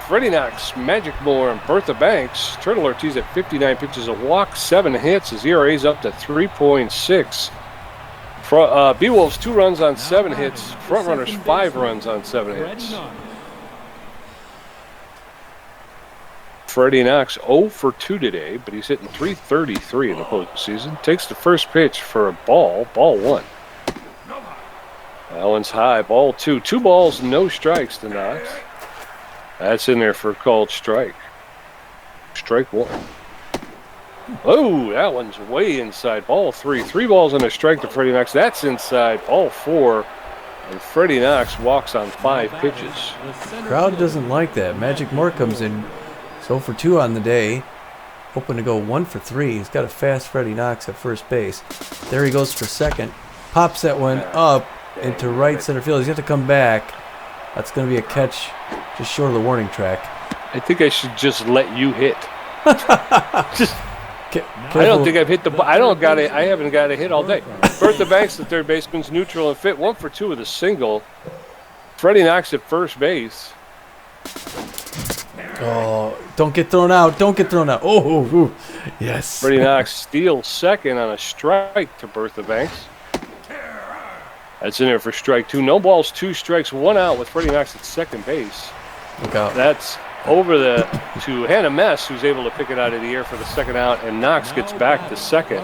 Freddy Knox, Magic Moore, and Bertha Banks. Turtle Ortiz at 59 pitches, a walk, 7 hits. His ERA's up to 3.6. Beewolves 2 runs on 7 hits. Frontrunners 5 runs on 7 hits. Freddy Knox 0 for 2 today, but he's hitting .333 in the postseason. Takes the first pitch for a ball 1. That one's high, ball 2. 2 balls, no strikes to Knox. That's in there for a called strike. Strike 1. Oh, that one's way inside, ball 3. 3 balls and a strike to Freddy Knox. That's inside, ball 4. And Freddy Knox walks on 5 pitches. Crowd doesn't like that. Magic Moore comes in. So for 2 on the day, hoping to go 1 for 3. He's got a fast Freddy Knox at first base. There he goes for second. Pops that one up into right center field. He's got to come back. That's going to be a catch just short of the warning track. I think I should just let you hit. Just, Careful. I don't think I've hit the. I haven't got a hit all day. Bertha Banks, the third baseman's neutral and fit. 1 for 2 with a single. Freddy Knox at first base. Oh, don't get thrown out. Don't get thrown out. Oh, yes. Freddy Knox steals second on a strike to Bertha Banks. That's in there for strike 2. No balls, 2 strikes, 1 out with Freddy Knox at second base. Look out. That's over to Hannah Mess, who's able to pick it out of the air for the second out, and Knox gets back to second.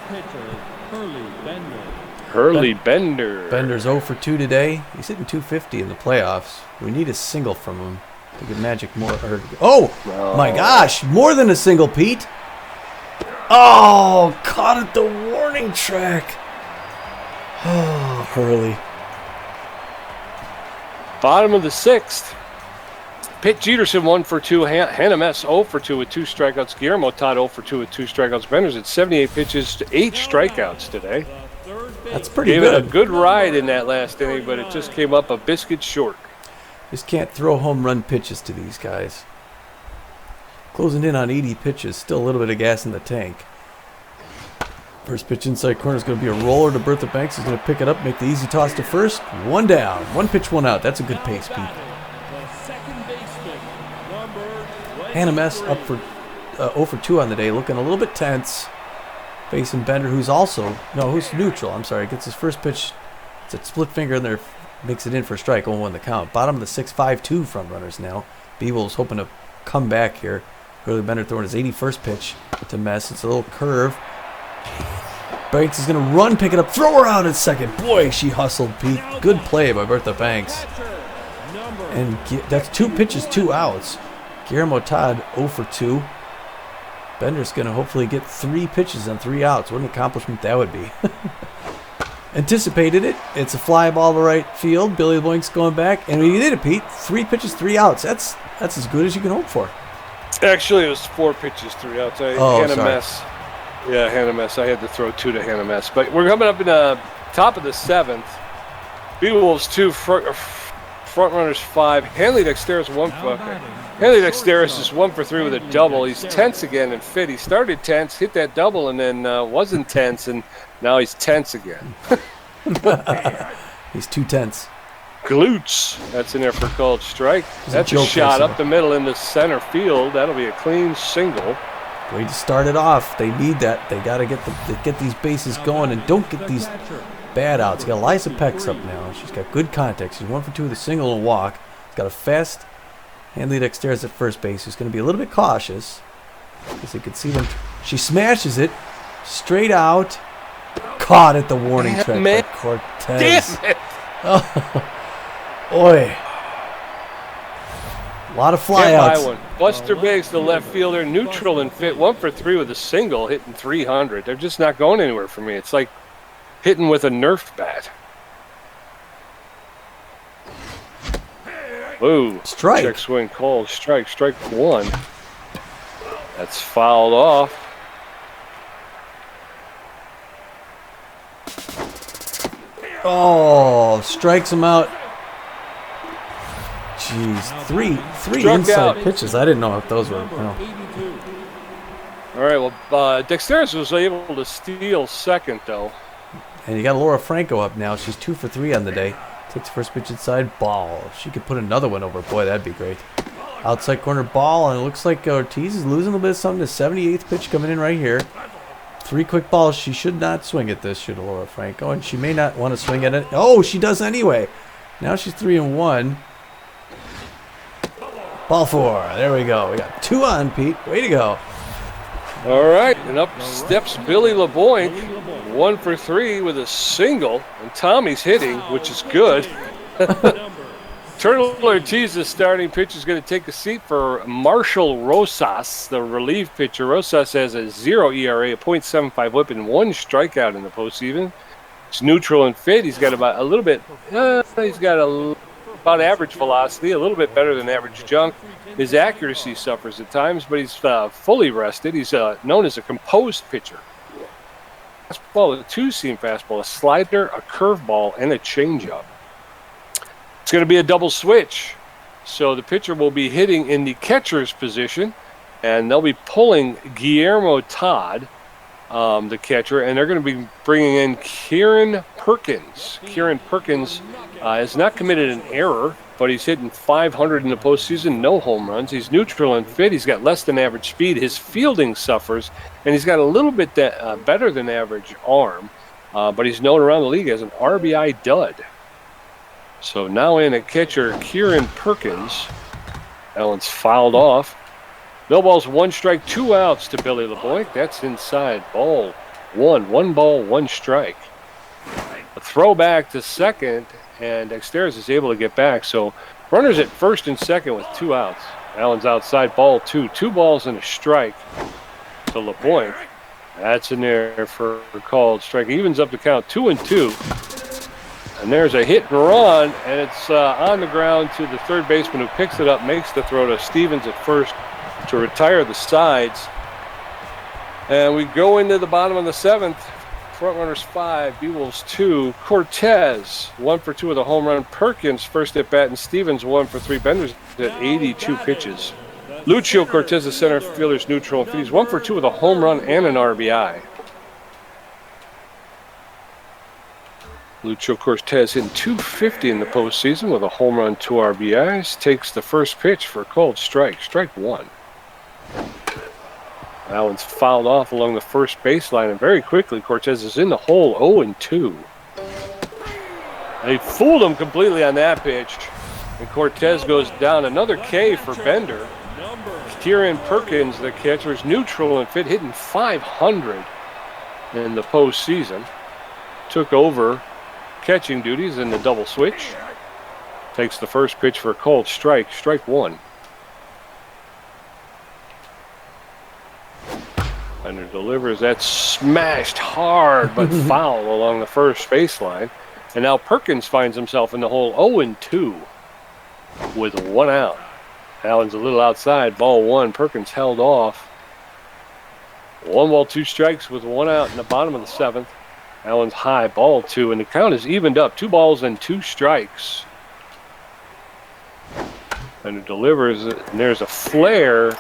Hurley Bender. Bender's 0 for 2 today. He's hitting .250 in the playoffs. We need a single from him to get Magic Moore. Oh, my gosh. More than a single, Pete. Oh, caught at the warning track. Oh, Hurley. Bottom of the 6th. Pitt Jeterson 1 for 2. Hannah Mess 0 for 2 with 2 strikeouts. Guillermo Todd 0 for 2 with 2 strikeouts. Benders at 78 pitches to 8 strikeouts today. That's pretty Gave good. it a good ride in that last inning, but it just came up a biscuit short. Just can't throw home run pitches to these guys. Closing in on 80 pitches. Still a little bit of gas in the tank. First pitch inside corner is going to be a roller to Bertha Banks. He's going to pick it up, make the easy toss to first. 1 down. 1 pitch, 1 out. That's a good pace, Pete. Hannah Mess up for 0 for 2 on the day, looking a little bit tense. Facing Bender, who's neutral. I'm sorry, gets his first pitch. It's a split finger in there, makes it in for a strike, 0-1 the count. Bottom of the 6-5-2 front runners now. Beewolves hoping to come back here. Hurley Bender throwing his 81st pitch to Mess. It's a little curve. Banks is going to run, pick it up, throw her out at second. Boy, she hustled, Pete. Good play by Bertha Banks. And that's 2 pitches, 2 outs. Guillermo Todd 0 for 2. Bender's going to hopefully get 3 pitches on 3 outs. What an accomplishment that would be. Anticipated it. It's a fly ball to right field. Billy LeBlanc's going back. And he did it, Pete. 3 pitches, 3 outs. That's as good as you can hope for. Actually, it was 4 pitches, 3 outs. Hannah Mess. Yeah, Hannah Mess. I had to throw 2 to Hannah Mess. But we're coming up in the top of the 7th. Beewolves 2, Frontrunners 5. Hanley Dexteris 1 for... Hanley Dexteris is 1 for 3 with a double. He's tense again and fit. He started tense, hit that double, and then wasn't tense, and now he's tense again. He's too tense. Glutes. That's in there for called strike. That's a shot up the middle into center field. That'll be a clean single. Way to start it off. They need that. They got to get these bases going and don't get these bad outs. You got Liza Peck's up now. She's got good contact. She's 1 for 2 with a single and a walk. She's got a fast Hanley Dexteris at first base, who's going to be a little bit cautious. Because you can see when she smashes it straight out. Caught at the warning track by Cortez. Damn it. Oh, boy. A lot of flyouts. One. Buster Biggs, the left fielder, neutral and fit, 1 for 3 with a single, hitting 300. They're just not going anywhere for me. It's like hitting with a Nerf bat. Ooh, strike. Check swing called. Strike 1. That's fouled off. Oh, strikes him out. Jeez, three Struck inside out. pitches. I didn't know if those were. No. All right, well, Dexteris was able to steal second, though. And you got Laura Franco up now. She's 2 for 3 on the day. Takes first pitch inside, ball. If she could put another one over, boy, that'd be great. Outside corner ball, and it looks like Ortiz is losing a little bit of something. The 78th pitch coming in right here. 3 quick balls. She should not swing at this, should Laura Franco, and she may not want to swing at it. Oh, she does anyway. Now she's 3-1. Ball 4. There we go. We got 2 on, Pete. Way to go. All right, and up steps Billy LeBlanc, 1 for 3 with a single, and Tommy's hitting, which is good. Turtle Ortiz's starting pitcher is going to take a seat for Marshall Rosas, the relief pitcher. Rosas has a 0 ERA, a .75 whip, and 1 strikeout in the postseason. It's neutral and fit. He's got about about average velocity, a little bit better than average junk. His accuracy suffers at times, but he's fully rested. He's known as a composed pitcher. Fastball, a 2-seam fastball, a slider, a curveball, and a changeup. It's going to be a double switch. So the pitcher will be hitting in the catcher's position, and they'll be pulling Guillermo Todd, the catcher, and they're going to be bringing in Kieran Perkins. Kieran Perkins has not committed an error, but he's hitting .500 in the postseason, no home runs. He's neutral and fit. He's got less than average speed. His fielding suffers, and he's got a little bit better than average arm, but he's known around the league as an RBI dud. So now in a catcher, Kieran Perkins. That one's fouled off. No balls, 1 strike, 2 outs to Billy LeBlanc. That's inside. Ball 1. 1 ball, 1 strike. A throw back to second, and Dexteris is able to get back. So runners at first and second with 2 outs. Allen's outside, ball 2. 2 balls and a strike to LeBlanc. That's in there for a called strike. Evens up the count 2-2. And there's a hit and run, and it's on the ground to the third baseman who picks it up, makes the throw to Stevens at first to retire the sides. And we go into the bottom of the 7th. Frontrunners 5, Beewolves 2. Cortez 1 for 2 with a home run. Perkins first at bat, and Stevens 1 for 3. Bender's at 82 pitches. Lucio Cortez, the center fielder's neutral. He's 1 for 2 with a home run and an RBI. Lucio Cortez hitting .250 in the postseason with a home run, 2 RBIs. Takes the first pitch for a called strike. Strike 1. That one's fouled off along the first baseline, and very quickly Cortez is in the hole, 0-2. They fooled him completely on that pitch, and Cortez goes down. Another K for Bender. Kieran Perkins, the catcher, is neutral and fit, hitting .500 in the postseason. Took over catching duties in the double switch. Takes the first pitch for a called strike. Strike 1. Bender delivers. That's smashed hard but foul along the first baseline. And now Perkins finds himself in the hole, 0-2 with 1 out. Allen's a little outside. Ball 1. Perkins held off. 1 ball, 2 strikes with 1 out in the bottom of the 7th. Allen's high, ball 2, and the count is evened up. 2 balls and 2 strikes. Bender delivers, and there's a flare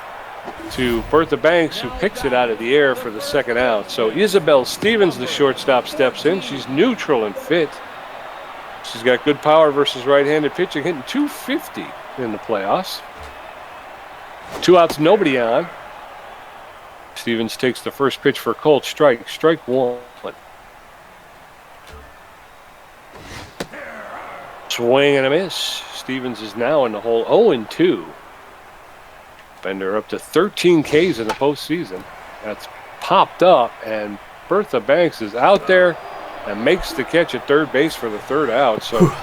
to Bertha Banks, who picks it out of the air for the 2nd out. So Isabel Stevens, the shortstop, steps in. She's neutral and fit. She's got good power versus right-handed pitching, hitting .250 in the playoffs. 2 outs, nobody on. Stevens takes the first pitch for a called strike. Strike 1. Swing and a miss. Stevens is now in the hole, 0-2. Bender up to 13 Ks in the postseason. That's popped up, and Bertha Banks is out there and makes the catch at third base for the 3rd out. So,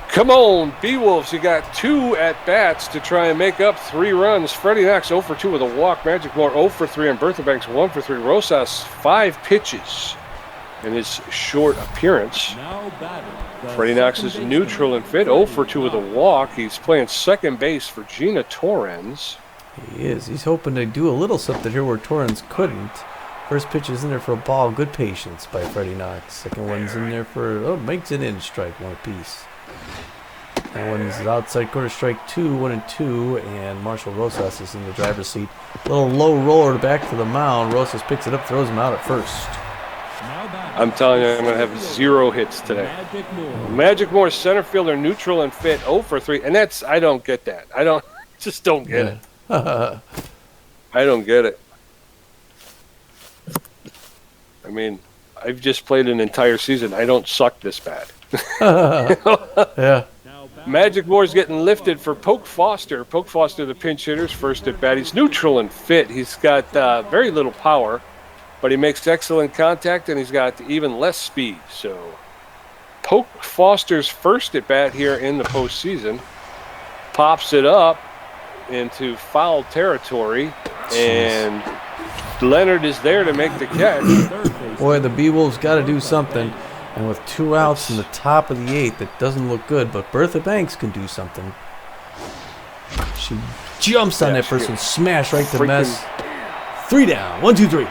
come on, Beewolves. You got 2 at-bats to try and make up 3 runs. Freddy Knox 0 for 2 with a walk. Magic Moore 0 for 3, and Bertha Banks 1 for 3. Rosas 5 pitches in his short appearance. Freddy Knox is neutral and fit, 0 for 2 with a walk. He's playing second base for Gina Torrens. He is. He's hoping to do a little something here where Torrens couldn't. First pitch is in there for a ball. Good patience by Freddy Knox. Second one's in there for, makes it in, strike 1 apiece. That one's outside corner, strike 2, 1-2, and Marshall Rosas is in the driver's seat. Little low roller back to the mound. Rosas picks it up, throws him out at first. I'm telling you, I'm going to have 0 hits today. Magic Moore, center fielder, neutral and fit, 0 for 3. And that's, I don't get that. Just don't get it. I don't get it. I mean, I've just played an entire season. I don't suck this bad. Yeah. Magic Moore's getting lifted for Poke Foster. Poke Foster, the pinch hitter's first at bat. He's neutral and fit. He's got very little power, but he makes excellent contact, and he's got even less speed. So Poke Foster's first at bat here in the postseason. Pops it up into foul territory, and Leonard is there to make the catch. Boy, the Beewolves got to do something. And with 2 outs in the top of the 8th, it doesn't look good. But Bertha Banks can do something. She jumps on that first one, smash right to Mess. 3 down. 1, 2, 3.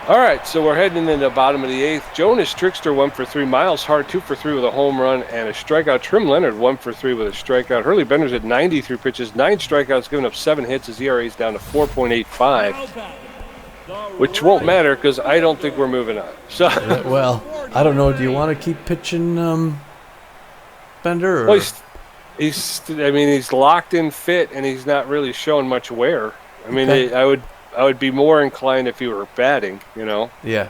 All right, so we're heading into the bottom of the 8th. Jonas Trickster 1 for 3. Miles Hart 2 for 3 with a home run and a strikeout. Trim Leonard 1 for 3 with a strikeout. Hurley Bender's at 93 pitches, 9 strikeouts, giving up 7 hits. His ERA is down to 4.85, which won't matter because I don't think we're moving on. So, well, I don't know. Do you want to keep pitching Bender? Or? Well, he's locked in fit, and he's not really showing much wear. I mean, Okay. I would be more inclined if he were batting, you know. Yeah.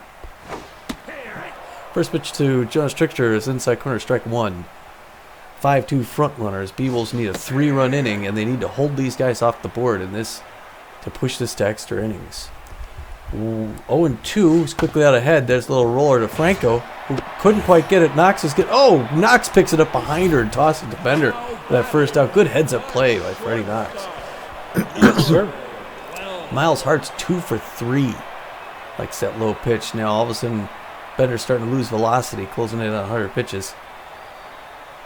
First pitch to Jonas Trickster is inside corner, strike 1. 5-2 Frontrunners. Beewolves need a 3-run inning, and they need to hold these guys off the board in this to push this to extra innings. 0-2 is quickly out ahead. There's a little roller to Franco, who couldn't quite get it. Knox picks it up behind her and tosses it to Bender for that first out. Good heads-up play by Freddy Knox. Yes, sir. Miles Hart's 2 for 3. Likes that low pitch. Now all of a sudden, Bender's starting to lose velocity, closing in on 100 pitches.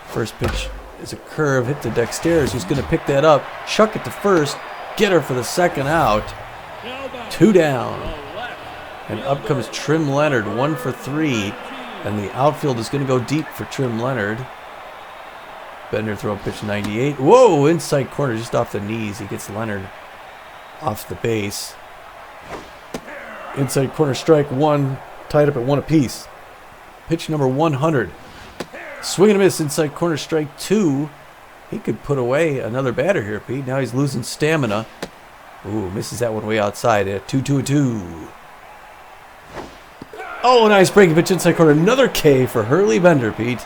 First pitch is a curve, hit to Dexter's, who's going to pick that up, chuck it to first, get her for the second out. 2 down. And up comes Trim Leonard, 1 for 3. And the outfield is going to go deep for Trim Leonard. Bender throw pitch 98. Whoa, inside corner just off the knees. He gets Leonard off the base. Inside corner strike 1, tied up at 1 apiece. Pitch number 100. Swing and a miss, inside corner strike 2. He could put away another batter here, Pete. Now he's losing stamina. Ooh, misses that one way outside at 2-2-2. Oh, nice breaking pitch inside corner. Another K for Hurley Bender, Pete.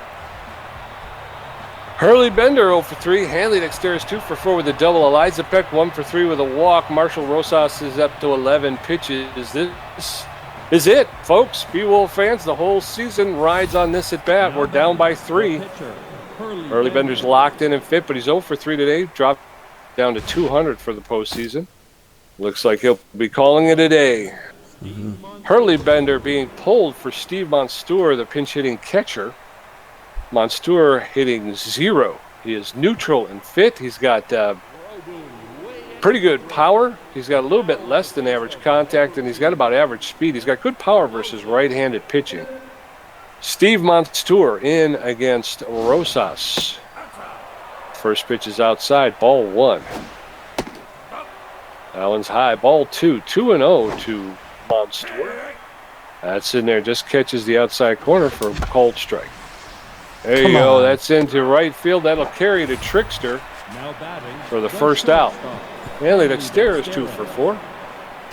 Hurley Bender 0 for 3. Hanley Dexter's 2 for 4 with a double. Eliza Peck 1 for 3 with a walk. Marshall Rosas is up to 11 pitches. This is it, folks. Beewolf fans, the whole season rides on this at bat. We're down by 3. Hurley Bender's locked in and fit, but he's 0 for 3 today. Dropped down to 200 for the postseason. Looks like he'll be calling it a day. Hurley Bender being pulled for Steve Monstour, the pinch hitting catcher. Monstour hitting 0. He is neutral and fit. He's got pretty good power. He's got a little bit less than average contact, and he's got about average speed. He's got good power versus right-handed pitching. Steve Monstour in against Rosas. First pitch is outside, ball 1. That one's high, ball 2. 2-0 to Monstour. That's in there, just catches the outside corner for a called strike. There you go, that's into right field. That'll carry to Trickster for the first out. Hanley Dexter is 2 for 4.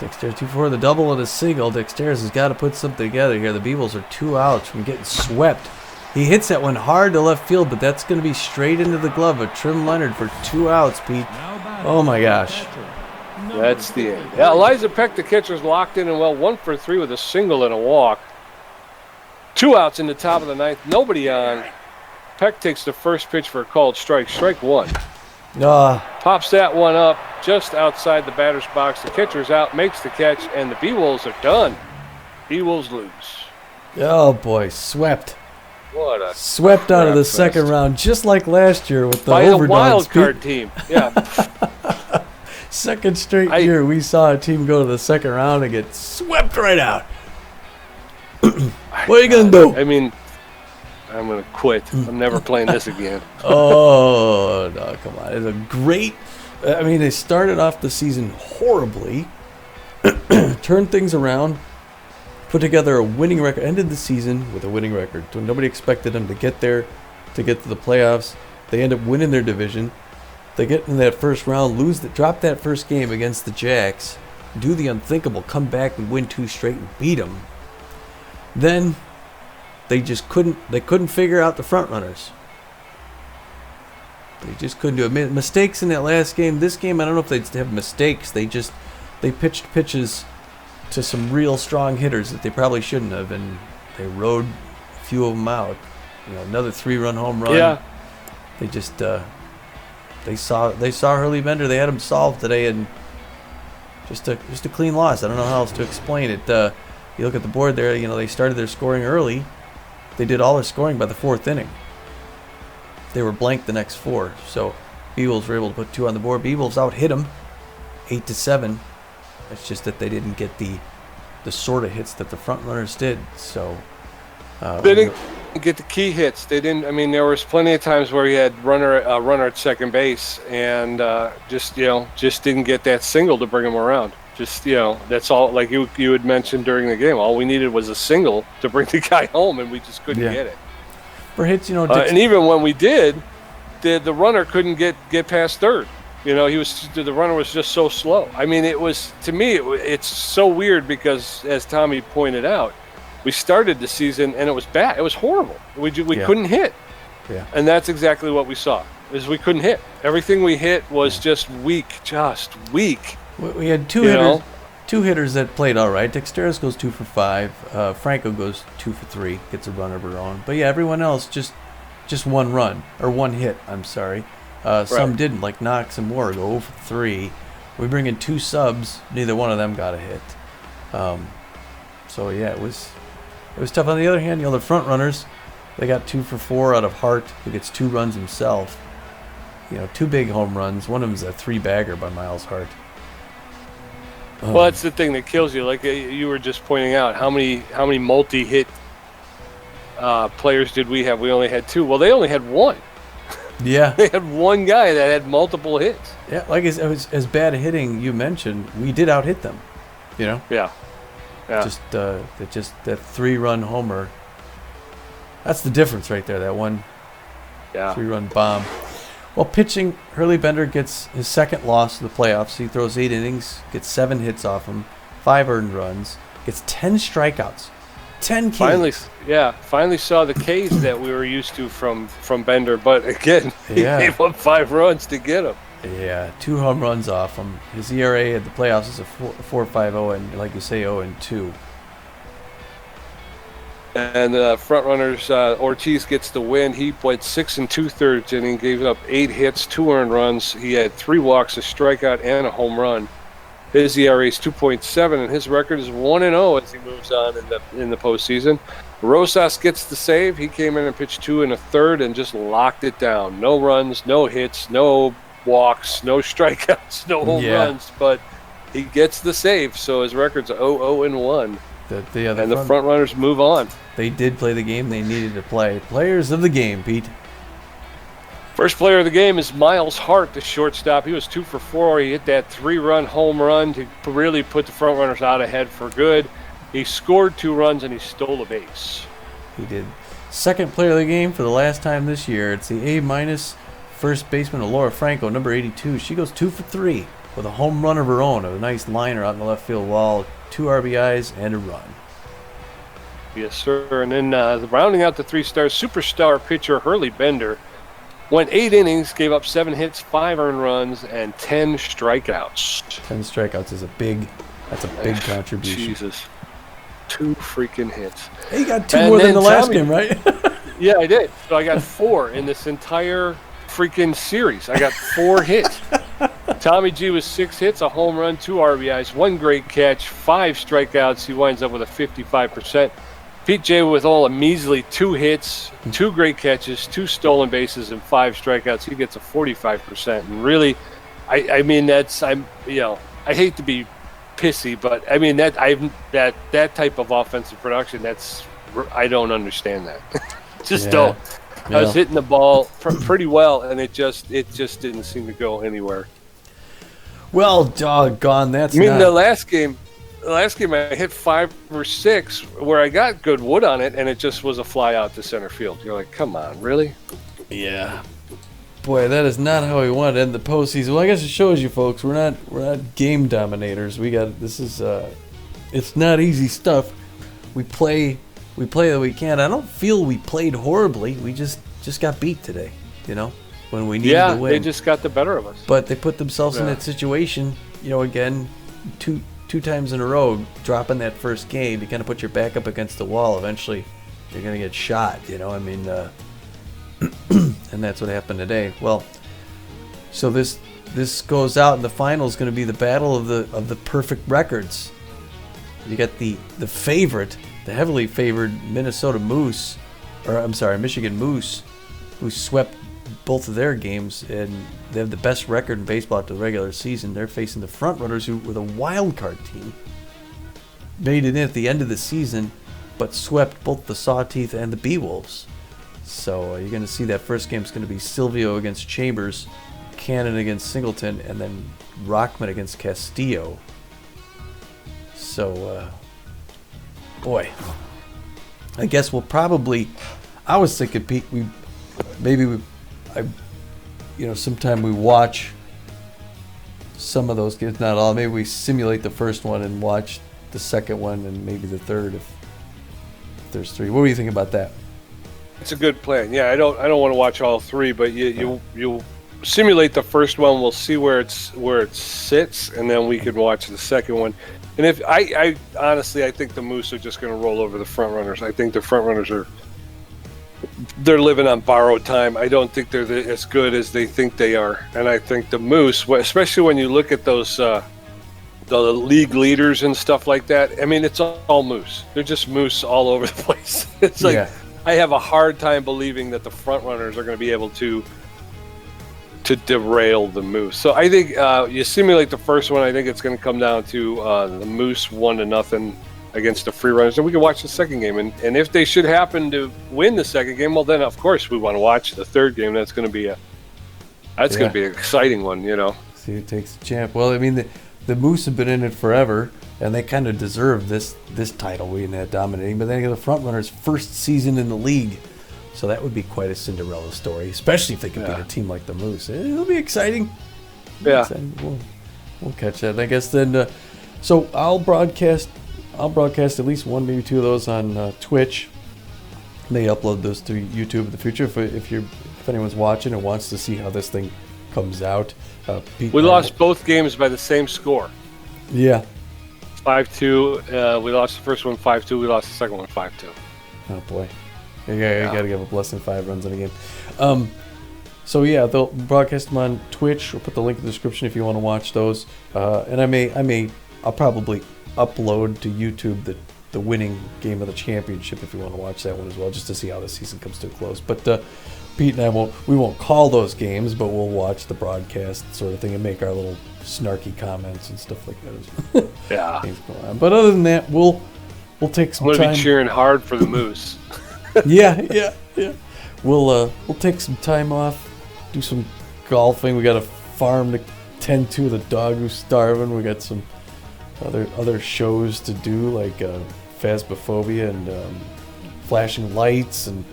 Dexter 2 for 4, the double and a single. Dexter has got to put something together here. The Beewolves are 2 outs from getting swept. He hits that one hard to left field, but that's going to be straight into the glove of Trim Leonard for 2 outs, Pete. Oh my gosh. That's the end. Yeah, Eliza Peck, the catcher's locked in and well, 1 for 3 with a single and a walk. 2 outs in the top of the 9th, nobody on. Peck takes the first pitch for a called strike, strike 1. Pops that one up just outside the batter's box. The catcher's out, makes the catch, and the Beewolves are done. Beewolves lose. Oh boy, swept. What a swept out of the second round, just like last year with the overdogs. By a wild card team, yeah. Second straight year we saw a team go to the second round and get swept right out. What are you going to do? I mean, I'm going to quit. I'm never playing this again. Oh, no, come on. It's a great... I mean, they started off the season horribly, turned things around, put together a winning record, ended the season with a winning record. So nobody expected them to get there, to get to the playoffs. They end up winning their division. They get in that first round, drop that first game against the Jacks, do the unthinkable, come back and win 2 straight and beat them. Then they just couldn't figure out the Frontrunners. They just couldn't do it. Mistakes in that last game. This game, I don't know if they have mistakes. They pitched pitches to some real strong hitters that they probably shouldn't have, and they rode a few of them out. You know, another 3-run home run. Yeah. They just they saw Hurley Bender. They had him solved today, and just a clean loss. I don't know how else to explain it. You look at the board there. You know, they started their scoring early. They did all their scoring by the 4th inning. They were blank the next 4. So Beewolves were able to put 2 on the board. Beewolves out-hit them 8-7. It's just that they didn't get the sort of hits that the Frontrunners did. So they didn't get the key hits. They didn't. I mean, there was plenty of times where he had runner at second base, and just didn't get that single to bring him around. Just, that's all. Like you had mentioned during the game, all we needed was a single to bring the guy home, and we just couldn't get it. For hits, and even when we did, the runner couldn't get past third. The runner was just so slow. I mean, it was, to me, it's so weird because, as Tommy pointed out, we started the season and it was bad. It was horrible. We couldn't hit. Yeah. And that's exactly what we saw, is we couldn't hit. Everything we hit was just weak. We had two hitters that played all right. Dexteris goes 2 for 5. Franco goes 2 for 3, gets a run of her own. But yeah, everyone else just 1 run, or 1 hit, I'm sorry. Some didn't, like Knox and Moore go 0 for 3. We bring in 2 subs. Neither one of them got a hit. So yeah, it was tough. On the other hand, the front runners, they got 2 for 4 out of Hart, who gets 2 runs himself. 2 big home runs. One of them's a 3-bagger by Miles Hart. Well, that's the thing that kills you. Like you were just pointing out, how many multi-hit players did we have? We only had 2. Well, they only had 1. Yeah. They had 1 guy that had multiple hits. Yeah, like as bad hitting you mentioned, we did out-hit them. Yeah. Just that 3-run homer. That's the difference right there. That one 3-run bomb. Well, pitching, Hurley Bender gets his second loss of the playoffs. He throws 8 innings, gets 7 hits off him, 5 earned runs, gets 10 strikeouts, 10 Ks. Finally saw the Ks that we were used to from Bender, but again, he gave up 5 runs to get him. Yeah, 2 home runs off him. His ERA at the playoffs is a 4.50, and like you say, 0-2. And front runners, Ortiz gets the win. He went 6 2/3 inning, gave up 8 hits, 2 earned runs. He had 3 walks, a strikeout, and a home run. His ERA is 2.7, and his record is 1-0 as he moves on in the postseason. Rosas gets the save. He came in and pitched 2 1/3 and just locked it down. No runs, no hits, no walks, no strikeouts, no home runs, but he gets the save. So his record's 0-1. The front runners move on. They did play the game they needed to play. Players of the game, Pete. First player of the game is Miles Hart, the shortstop. He was 2 for 4. He hit that 3-run home run to really put the front runners out ahead for good. He scored 2 runs and he stole a base. He did. Second player of the game for the last time this year. It's the A- first baseman, Laura Franco, number 82. She goes 2 for 3 with a home run of her own, a nice liner out in the left field wall, 2 RBIs and a run. Yes, sir. And then rounding out the 3-star superstar pitcher Hurley Bender went 8 innings, gave up 7 hits, 5 earned runs, and 10 strikeouts. 10 strikeouts is a big contribution. Jesus. 2 freaking hits. Hey, you got 2 more than the last game, right? Yeah, I did. So I got 4 in this entire freaking series. I got 4 hits. Tommy G was 6 hits, a home run, 2 RBIs, 1 great catch, 5 strikeouts. He winds up with a 55%. Pete J with a measly 2 hits, 2 great catches, 2 stolen bases, and 5 strikeouts. He gets a 45%. And really, I mean, I hate to be pissy, but I mean that type of offensive production. I don't understand that. Don't. I was hitting the ball pretty well, and it just didn't seem to go anywhere. Well, doggone, the last game I hit 5 or 6 where I got good wood on it, and it just was a fly out to center field. You're like, come on, really? Yeah. Boy, that is not how we want to end the postseason. Well, I guess it shows you folks we're not game dominators. It's not easy stuff. We play that we can. I don't feel we played horribly. We just got beat today, when we needed to win. They just got the better of us. But they put themselves in that situation, again, two times in a row, dropping that first game. You kind of put your back up against the wall. Eventually, you're going to get shot, and that's what happened today. Well, so this goes out, and the final is going to be the battle of the perfect records. You got the favorite, the heavily favored Michigan Moose, who swept both of their games, and they have the best record in baseball at the regular season. They're facing the Frontrunners, who were the wild card team, made it in at the end of the season, but swept both the Sawteeth and the Beewolves. So you're going to see that first game is going to be Silvio against Chambers, Cannon against Singleton, and then Rockman against Castillo. So, boy, I guess we'll probably. I was thinking, Pete, sometime we watch some of those games, not all. Maybe we simulate the first one and watch the second one and maybe the third if there's 3. What do you think about that? It's a good plan. Yeah, I don't want to watch all 3, but you'll simulate the first one. We'll see where it sits, and then we can watch the second one. And if I honestly, I think the Moose are just going to roll over the Front Runners. I think the Front Runners they're living on borrowed time. I don't think they're as good as they think they are. And I think the Moose, especially when you look at those the league leaders and stuff like that, I mean, it's all Moose. They're just Moose all over the place. It's like I have a hard time believing that the Frontrunners are going to be able to derail the Moose. So I think you simulate the first one. I think it's going to come down to the Moose 1-0 against the Freerunners, and we can watch the second game. And if they should happen to win the second game, well, then of course we want to watch the third game. That's going to be going to be an exciting one, you know. See who takes the champ. Well, I mean, the Moose have been in it forever, and they kind of deserve this title, being that dominating. But then you got the Frontrunners' first season in the league, so that would be quite a Cinderella story, especially if they could beat a team like the Moose. It'll be exciting. We'll catch that. And I guess then, so I'll broadcast at least one, maybe two of those on Twitch. May upload those to YouTube in the future if anyone's watching and wants to see how this thing comes out. We lost both games by the same score. Yeah. 5-2. We lost the first one 5-2. We lost the second one 5-2. Oh boy. You got to give up less than 5 runs in a game. So yeah, they'll broadcast them on Twitch. We'll put the link in the description if you want to watch those. And I'll probably upload to YouTube the winning game of the championship if you want to watch that one as well, just to see how the season comes to a close. But Pete and I won't call those games, but we'll watch the broadcast sort of thing and make our little snarky comments and stuff like that as well. Yeah. But other than that, we'll take some time. I'm gonna be cheering hard for the Moose. Yeah. We'll take some time off, do some golfing. We got a farm to tend to. The dog who's starving. We got some other shows to do, like Phasmophobia and Flashing Lights and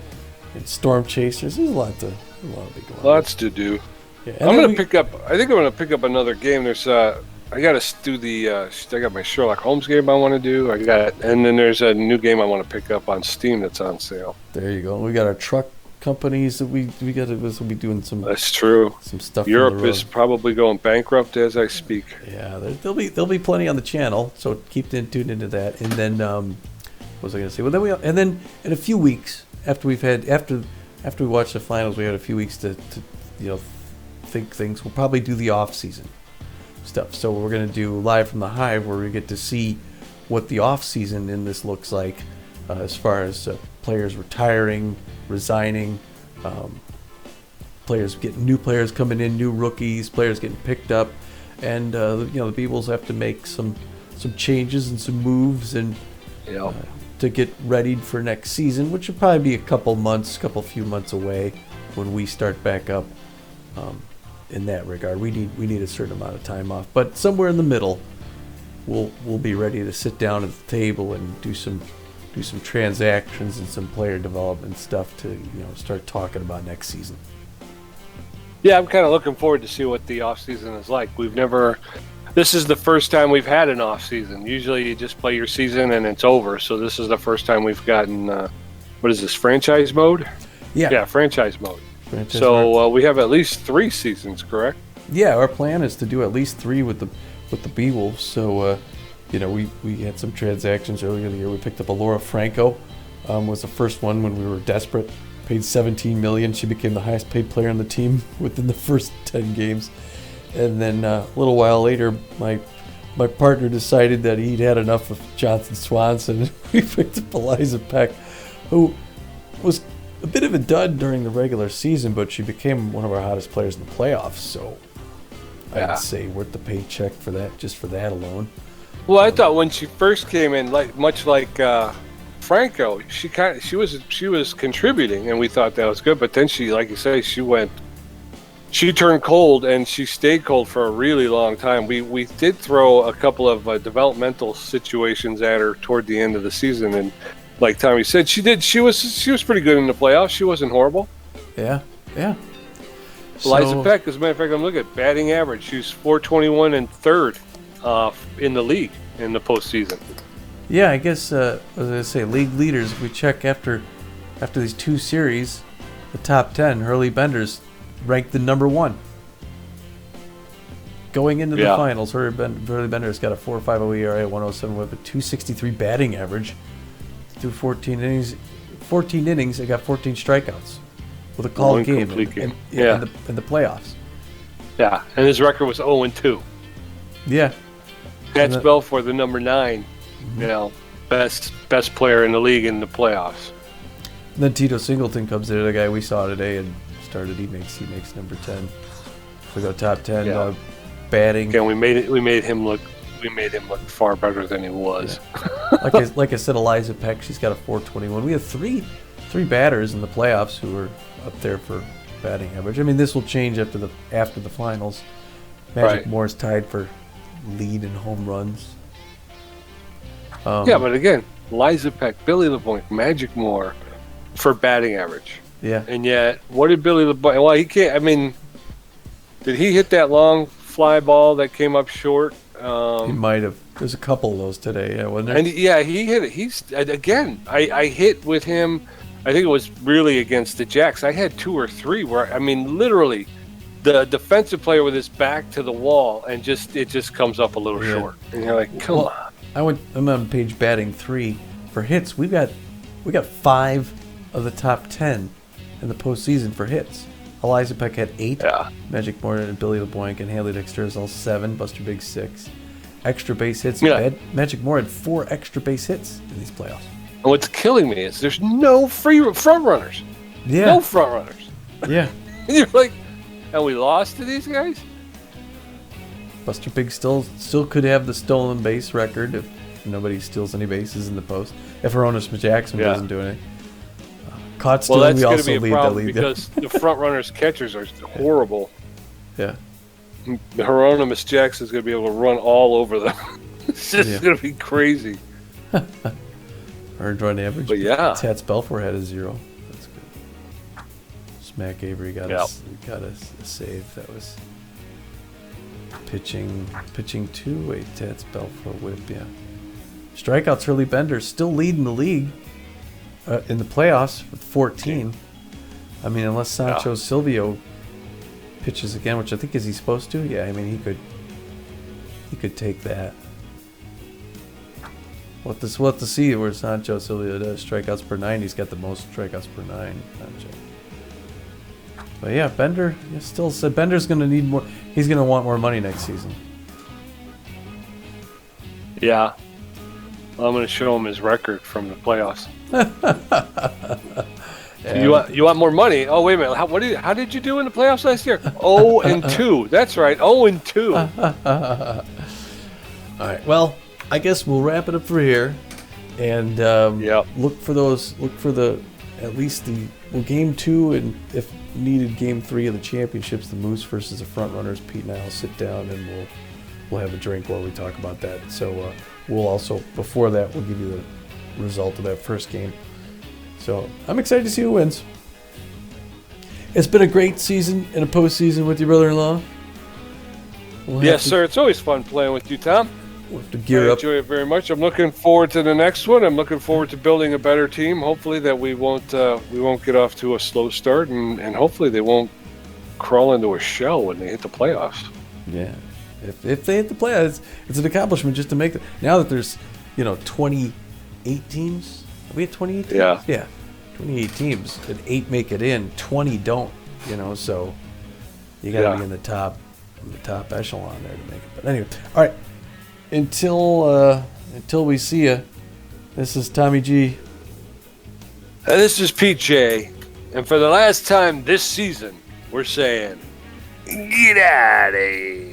Storm Chasers. There's a lot to be going on. Lots to do. Yeah, I think I'm gonna pick up another game. There's I gotta do I got my Sherlock Holmes game I want to do. And then there's a new game I want to pick up on Steam that's on sale. There you go. We got our truck companies that we got to be doing some. That's true. Some stuff. Europe is probably going bankrupt as I speak. Yeah, there'll be plenty on the channel, so keep tuned into that. And then what was I going to say? Well, then in a few weeks after we watch the finals, we had a few weeks to think things. We'll probably do the off season stuff. So we're going to do Live from the Hive, where we get to see what the off season in this looks like, as far as players retiring, resigning, new players coming in, new rookies, players getting picked up, and the Beewolves have to make some changes and some moves and to get ready for next season, which will probably be a few months away when we start back up. In that regard, we need a certain amount of time off, but somewhere in the middle, we'll be ready to sit down at the table and do some transactions and some player development stuff to start talking about next season. Yeah, I'm kind of looking forward to see what the off season is like. This is the first time we've had an off season. Usually you just play your season and it's over. So this is the first time we've gotten what is this, franchise mode? Yeah, franchise mode. So we have at least 3 seasons, correct? Yeah, our plan is to do at least 3 with the Beewolves. So we had some transactions earlier in the year. We picked up Alora Franco, was the first one when we were desperate. Paid $17 million. She became the highest paid player on the team within the first 10 games. And then a little while later, my partner decided that he'd had enough of Johnson Swanson. We picked up Eliza Peck, who was a bit of a dud during the regular season, but she became one of our hottest players in the playoffs. So I'd say worth the paycheck for that, just for that alone. Well, I thought when she first came in, much like Franco, she was contributing, and we thought that was good. But then she, like you say, she turned cold, and she stayed cold for a really long time. We did throw a couple of developmental situations at her toward the end of the season, and like Tommy said, she was pretty good in the playoffs. She wasn't horrible. Yeah. Eliza Peck, as a matter of fact, I'm looking at batting average. She's .421 and third in the league in the postseason. Yeah, I guess as I say, league leaders. If we check after these 2 series, the top 10, Hurley Benders ranked the number 1. Going into the finals, Hurley Benders got a 4.50 ERA, 107 WHIP, a 263 batting average through 14 innings, 14 innings and got 14 strikeouts with a called game. Game. In the playoffs. Yeah, and his record was 0-2. Yeah. That's Belfour, the number 9, best player in the league in the playoffs. And then Tito Singleton comes in, the guy we saw today, and started. He makes number 10. We go top 10 batting. Again, we made him look far better than he was. Yeah. like I said, Eliza Peck, she's got a 421. We have three batters in the playoffs who are up there for batting average. I mean, this will change after the finals. Magic Moore's tied for lead in home runs. But again, Eliza Peck, Billy LeBlanc, Magic Moore for batting average. Yeah. And yet, what did Billy LeBlanc? Well, he can't. I mean, did he hit that long fly ball that came up short? He might have. There's a couple of those today, wasn't there? And he hit it. I hit with him. I think it was really against the Jacks. I had 2 or 3 where, I mean, literally, the defensive player with his back to the wall, and it just comes up a little short. And you're like, come on. I'm on page batting 3 for hits. We got 5 of the top 10 in the postseason for hits. Eliza Peck had 8. Yeah. Magic Moore and Billy LeBlanc and Haley Dexter is all 7. Buster Biggs 6. Extra base hits. Yeah. Magic Moore had 4 extra base hits in these playoffs. And what's killing me is there's no front runners. Yeah. No front runners. Yeah. And you're like, and we lost to these guys? Buster Biggs still could have the stolen base record if nobody steals any bases in the post. If Aronis Jackson doesn't do anything. Caught stealing, that's we going to also be a lead problem the league. because the front runners catchers are horrible. Yeah. Hieronymus Jackson is going to be able to run all over them. It's just going to be crazy. Earned run average. But yeah. Tats Belfour had a 0. That's good. Smack Avery got a save. That was pitching 2. Wait, Tats Belfour whip, yeah. Strikeouts, Hurley Bender still leading the league in the playoffs with 14. I mean, unless Sancho Silvio pitches again, which I think is he supposed to? Yeah, I mean he could take that. We'll have to see where Sancho Silvio does strikeouts per 9. He's got the most strikeouts per 9. Sancho. But yeah, Bender still said Bender's going to need more. He's going to want more money next season. Yeah. Well, I'm going to show him his record from the playoffs. You want more money? Oh, wait a minute. How did you do in the playoffs last year? 0-2. That's right. 0-2. All right. Well, I guess we'll wrap it up for here, and look for at least game 2, and if needed, game 3 of the championships, the Moose versus the Frontrunners. Pete and I will sit down and we'll have a drink while we talk about that. So we'll also, before that, we'll give you the result of that first game. So I'm excited to see who wins. It's been a great season and a postseason with your brother-in-law. Yes, sir. It's always fun playing with you, Tom. We'll have to gear up. I enjoy it very much. I'm looking forward to the next one. I'm looking forward to building a better team. Hopefully that we won't get off to a slow start, and hopefully they won't crawl into a shell when they hit the playoffs. Yeah, if they hit the playoffs, it's an accomplishment just to make it. Now that there's 28 teams. Are we at 28 teams? Yeah. 28 teams. And 8 make it in. 20 don't. So you got to be in the top echelon there to make it. But anyway, all right. Until we see you, this is Tommy G. And this is PJ. And for the last time this season, we're saying, get out of here.